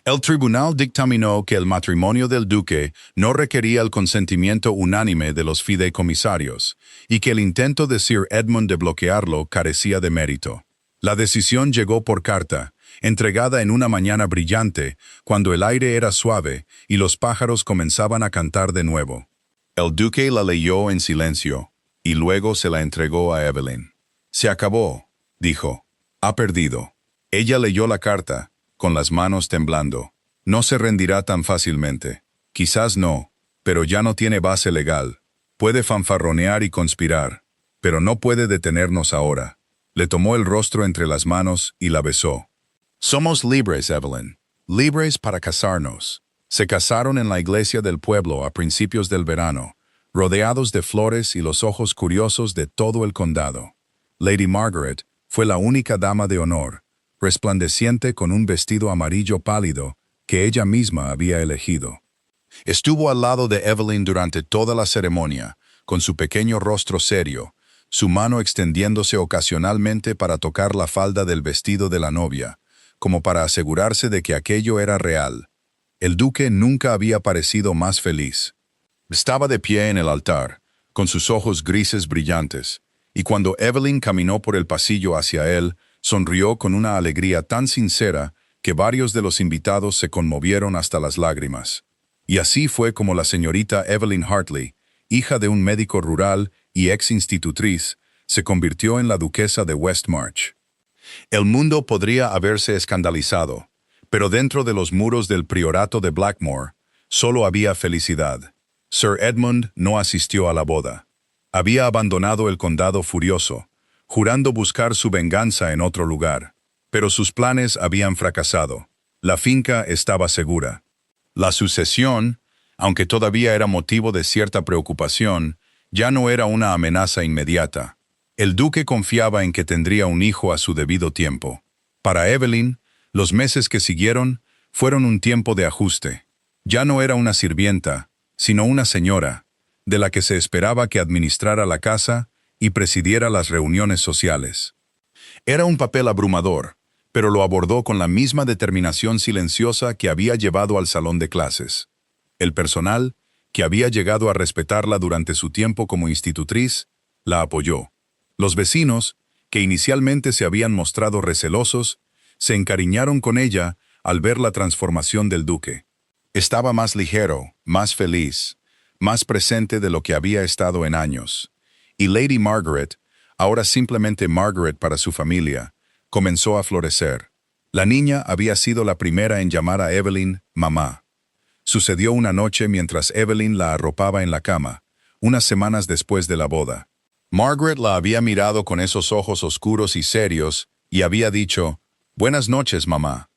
El tribunal dictaminó que el matrimonio del duque no requería el consentimiento unánime de los fideicomisarios y que el intento de Sir Edmund de bloquearlo carecía de mérito. La decisión llegó por carta, entregada en una mañana brillante, cuando el aire era suave y los pájaros comenzaban a cantar de nuevo. El duque la leyó en silencio, y luego se la entregó a Evelyn. «Se acabó», dijo. «Ha perdido». Ella leyó la carta, con las manos temblando. «No se rendirá tan fácilmente». «Quizás no, pero ya no tiene base legal. Puede fanfarronear y conspirar, pero no puede detenernos ahora». Le tomó el rostro entre las manos y la besó. «Somos libres, Evelyn. Libres para casarnos». Se casaron en la iglesia del pueblo a principios del verano, rodeados de flores y los ojos curiosos de todo el condado. Lady Margaret fue la única dama de honor, resplandeciente con un vestido amarillo pálido que ella misma había elegido. Estuvo al lado de Evelyn durante toda la ceremonia, con su pequeño rostro serio, su mano extendiéndose ocasionalmente para tocar la falda del vestido de la novia, como para asegurarse de que aquello era real. El duque nunca había parecido más feliz. Estaba de pie en el altar, con sus ojos grises brillantes, y cuando Evelyn caminó por el pasillo hacia él, sonrió con una alegría tan sincera que varios de los invitados se conmovieron hasta las lágrimas. Y así fue como la señorita Evelyn Hartley, hija de un médico rural y ex institutriz, se convirtió en la duquesa de Westmarch. El mundo podría haberse escandalizado, pero dentro de los muros del priorato de Blackmore, solo había felicidad. Sir Edmund no asistió a la boda. Había abandonado el condado furioso, jurando buscar su venganza en otro lugar. Pero sus planes habían fracasado. La finca estaba segura. La sucesión, aunque todavía era motivo de cierta preocupación, ya no era una amenaza inmediata. El duque confiaba en que tendría un hijo a su debido tiempo. Para Evelyn, los meses que siguieron fueron un tiempo de ajuste. Ya no era una sirvienta, sino una señora, de la que se esperaba que administrara la casa y presidiera las reuniones sociales. Era un papel abrumador, pero lo abordó con la misma determinación silenciosa que había llevado al salón de clases. El personal, que había llegado a respetarla durante su tiempo como institutriz, la apoyó. Los vecinos, que inicialmente se habían mostrado recelosos, se encariñaron con ella al ver la transformación del duque. Estaba más ligero, más feliz, más presente de lo que había estado en años. Y Lady Margaret, ahora simplemente Margaret para su familia, comenzó a florecer. La niña había sido la primera en llamar a Evelyn mamá. Sucedió una noche mientras Evelyn la arropaba en la cama, unas semanas después de la boda. Margaret la había mirado con esos ojos oscuros y serios y había dicho, «Buenas noches, mamá».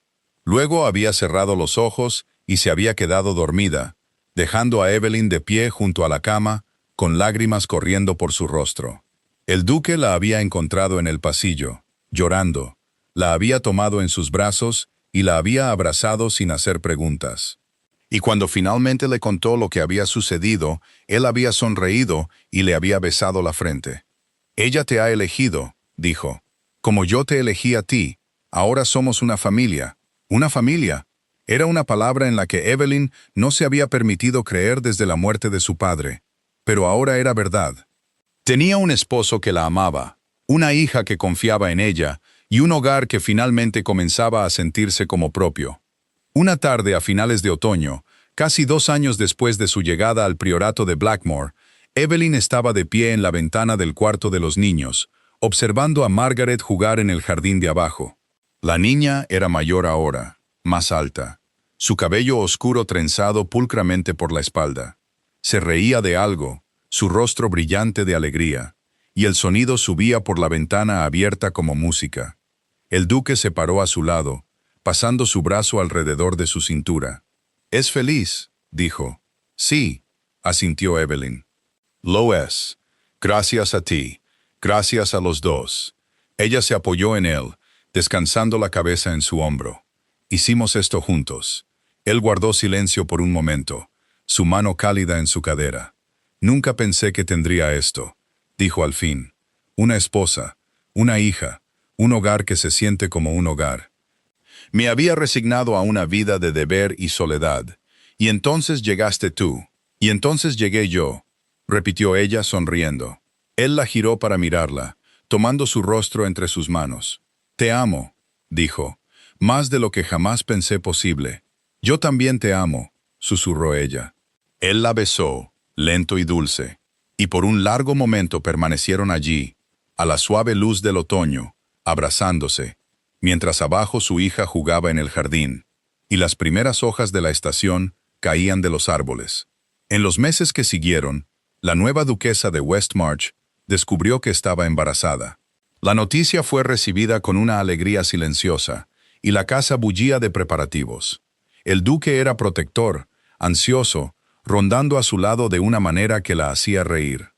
Luego había cerrado los ojos y se había quedado dormida, dejando a Evelyn de pie junto a la cama, con lágrimas corriendo por su rostro. El duque la había encontrado en el pasillo, llorando, la había tomado en sus brazos y la había abrazado sin hacer preguntas. Y cuando finalmente le contó lo que había sucedido, él había sonreído y le había besado la frente. Ella te ha elegido, dijo. Como yo te elegí a ti, ahora somos una familia. Una familia. Era una palabra en la que Evelyn no se había permitido creer desde la muerte de su padre. Pero ahora era verdad. Tenía un esposo que la amaba, una hija que confiaba en ella y un hogar que finalmente comenzaba a sentirse como propio. Una tarde a finales de otoño, casi 2 años después de su llegada al priorato de Blackmore, Evelyn estaba de pie en la ventana del cuarto de los niños, observando a Margaret jugar en el jardín de abajo. La niña era mayor ahora, más alta, su cabello oscuro trenzado pulcramente por la espalda. Se reía de algo, su rostro brillante de alegría, y el sonido subía por la ventana abierta como música. El duque se paró a su lado, pasando su brazo alrededor de su cintura. «¿Es feliz?», dijo. «Sí», asintió Evelyn. «Lo es. Gracias a ti. Gracias a los dos». Ella se apoyó en él, descansando la cabeza en su hombro. «Hicimos esto juntos». Él guardó silencio por un momento, su mano cálida en su cadera. «Nunca pensé que tendría esto», dijo al fin. «Una esposa, una hija, un hogar que se siente como un hogar». Me había resignado a una vida de deber y soledad. Y entonces llegaste tú. Y entonces llegué yo, repitió ella sonriendo. Él la giró para mirarla, tomando su rostro entre sus manos. «Te amo», dijo, «más de lo que jamás pensé posible». «Yo también te amo», susurró ella. Él la besó, lento y dulce, y por un largo momento permanecieron allí, a la suave luz del otoño, abrazándose, mientras abajo su hija jugaba en el jardín, y las primeras hojas de la estación caían de los árboles. En los meses que siguieron, la nueva duquesa de Westmarch descubrió que estaba embarazada. La noticia fue recibida con una alegría silenciosa, y la casa bullía de preparativos. El duque era protector, ansioso, rondando a su lado de una manera que la hacía reír.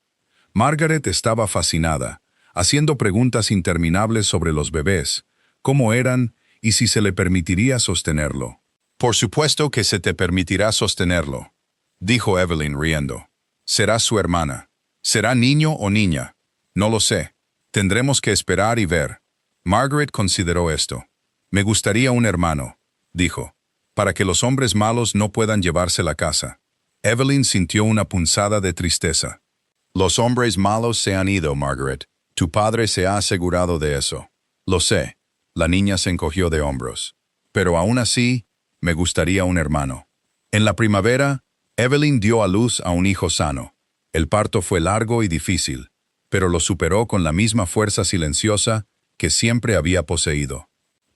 Margaret estaba fascinada, haciendo preguntas interminables sobre los bebés, cómo eran y si se le permitiría sostenerlo. «Por supuesto que se te permitirá sostenerlo», dijo Evelyn riendo. «Serás su hermana. ¿Será niño o niña? No lo sé. Tendremos que esperar y ver». Margaret consideró esto. «Me gustaría un hermano», dijo, «para que los hombres malos no puedan llevarse la casa». Evelyn sintió una punzada de tristeza. «Los hombres malos se han ido, Margaret. Tu padre se ha asegurado de eso». «Lo sé». La niña se encogió de hombros. «Pero aún así, me gustaría un hermano». En la primavera, Evelyn dio a luz a un hijo sano. El parto fue largo y difícil, pero lo superó con la misma fuerza silenciosa que siempre había poseído.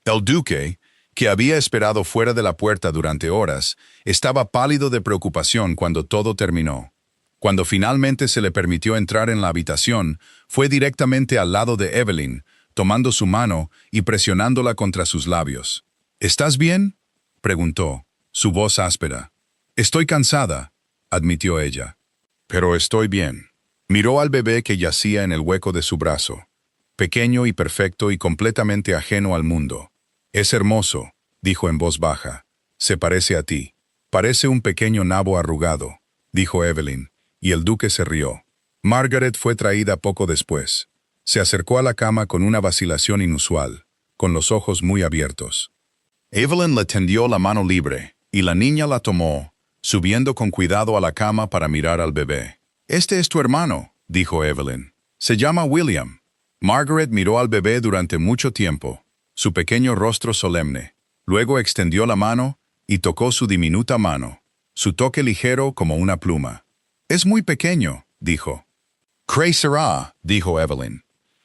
El duque, que había esperado fuera de la puerta durante horas, estaba pálido de preocupación cuando todo terminó. Cuando finalmente se le permitió entrar en la habitación, fue directamente al lado de Evelyn, tomando su mano y presionándola contra sus labios. «¿Estás bien?», preguntó, su voz áspera. «Estoy cansada», admitió ella. «Pero estoy bien». Miró al bebé que yacía en el hueco de su brazo, pequeño y perfecto y completamente ajeno al mundo. «Es hermoso», dijo en voz baja. «Se parece a ti». «Parece un pequeño nabo arrugado», dijo Evelyn, y el duque se rió. Margaret fue traída poco después. Se acercó a la cama con una vacilación inusual, con los ojos muy abiertos. Evelyn le tendió la mano libre, y la niña la tomó, subiendo con cuidado a la cama para mirar al bebé. «Este es tu hermano», dijo Evelyn. «Se llama William». Margaret miró al bebé durante mucho tiempo, su pequeño rostro solemne. Luego extendió la mano y tocó su diminuta mano, su toque ligero como una pluma. «Es muy pequeño», dijo. «Crecerá», dijo Evelyn.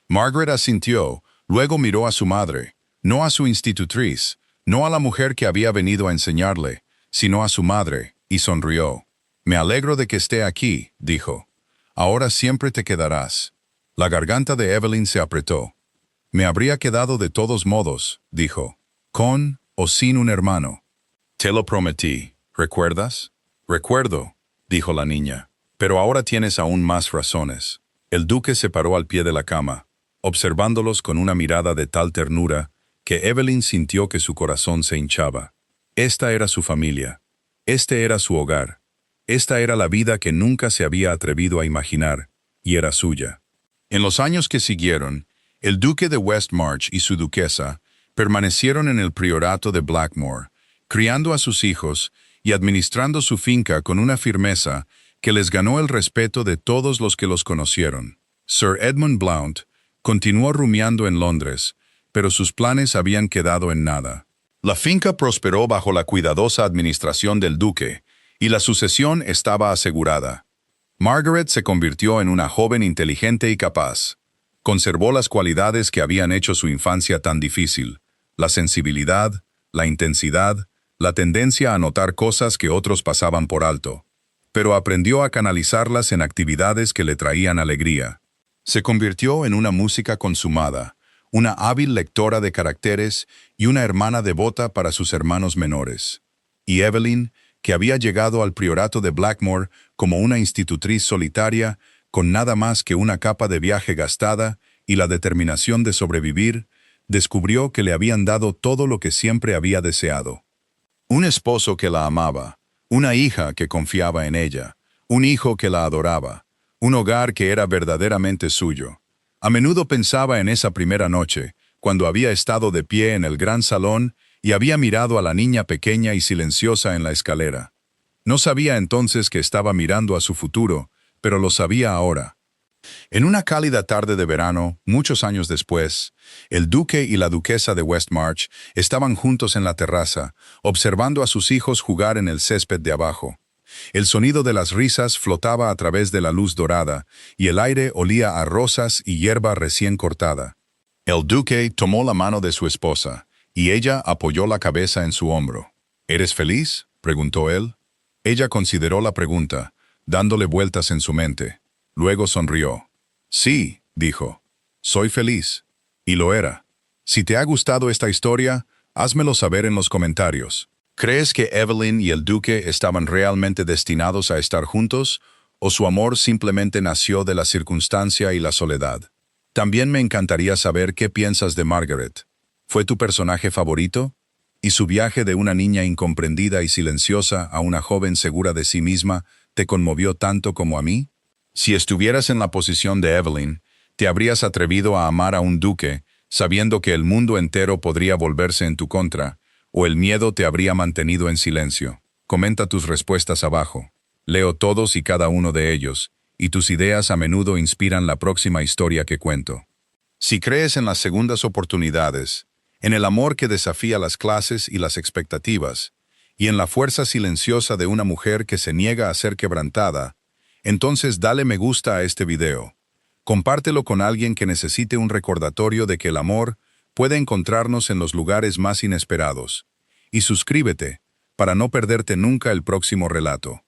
Margaret asintió, luego miró a su madre, no a su institutriz, no a la mujer que había venido a enseñarle, sino a su madre, y sonrió. «Me alegro de que esté aquí», dijo. «Ahora siempre te quedarás». La garganta de Evelyn se apretó. «Me habría quedado de todos modos», dijo, «con o sin un hermano». «Te lo prometí, ¿recuerdas?» «Recuerdo», dijo la niña, «pero ahora tienes aún más razones». El duque se paró al pie de la cama, observándolos con una mirada de tal ternura que Evelyn sintió que su corazón se hinchaba. Esta era su familia. Este era su hogar. Esta era la vida que nunca se había atrevido a imaginar, y era suya. En los años que siguieron, el duque de Westmarch y su duquesa permanecieron en el priorato de Blackmore, criando a sus hijos y administrando su finca con una firmeza que les ganó el respeto de todos los que los conocieron. Sir Edmund Blount continuó rumiando en Londres, pero sus planes habían quedado en nada. La finca prosperó bajo la cuidadosa administración del duque, y la sucesión estaba asegurada. Margaret se convirtió en una joven inteligente y capaz. Conservó las cualidades que habían hecho su infancia tan difícil: la sensibilidad, la intensidad, la tendencia a notar cosas que otros pasaban por alto. Pero aprendió a canalizarlas en actividades que le traían alegría. Se convirtió en una música consumada, una hábil lectora de caracteres y una hermana devota para sus hermanos menores. Y Evelyn, que había llegado al priorato de Blackmore como una institutriz solitaria, con nada más que una capa de viaje gastada y la determinación de sobrevivir, descubrió que le habían dado todo lo que siempre había deseado. Un esposo que la amaba, una hija que confiaba en ella, un hijo que la adoraba, un hogar que era verdaderamente suyo. A menudo pensaba en esa primera noche, cuando había estado de pie en el gran salón y había mirado a la niña pequeña y silenciosa en la escalera. No sabía entonces que estaba mirando a su futuro, pero lo sabía ahora. En una cálida tarde de verano, muchos años después, el duque y la duquesa de Westmarch estaban juntos en la terraza, observando a sus hijos jugar en el césped de abajo. El sonido de las risas flotaba a través de la luz dorada, y el aire olía a rosas y hierba recién cortada. El duque tomó la mano de su esposa, y ella apoyó la cabeza en su hombro. ¿Eres feliz?, preguntó él. Ella consideró la pregunta, dándole vueltas en su mente. Luego sonrió. Sí, dijo. Soy feliz. Y lo era. Si te ha gustado esta historia, házmelo saber en los comentarios. ¿Crees que Evelyn y el duque estaban realmente destinados a estar juntos, o su amor simplemente nació de la circunstancia y la soledad? También me encantaría saber qué piensas de Margaret. ¿Fue tu personaje favorito? ¿Y su viaje de una niña incomprendida y silenciosa a una joven segura de sí misma te conmovió tanto como a mí? Si estuvieras en la posición de Evelyn, ¿te habrías atrevido a amar a un duque, sabiendo que el mundo entero podría volverse en tu contra, o el miedo te habría mantenido en silencio? Comenta tus respuestas abajo. Leo todos y cada uno de ellos, y tus ideas a menudo inspiran la próxima historia que cuento. Si crees en las segundas oportunidades, en el amor que desafía las clases y las expectativas, y en la fuerza silenciosa de una mujer que se niega a ser quebrantada, entonces dale me gusta a este video. Compártelo con alguien que necesite un recordatorio de que el amor puede encontrarnos en los lugares más inesperados. Y suscríbete para no perderte nunca el próximo relato.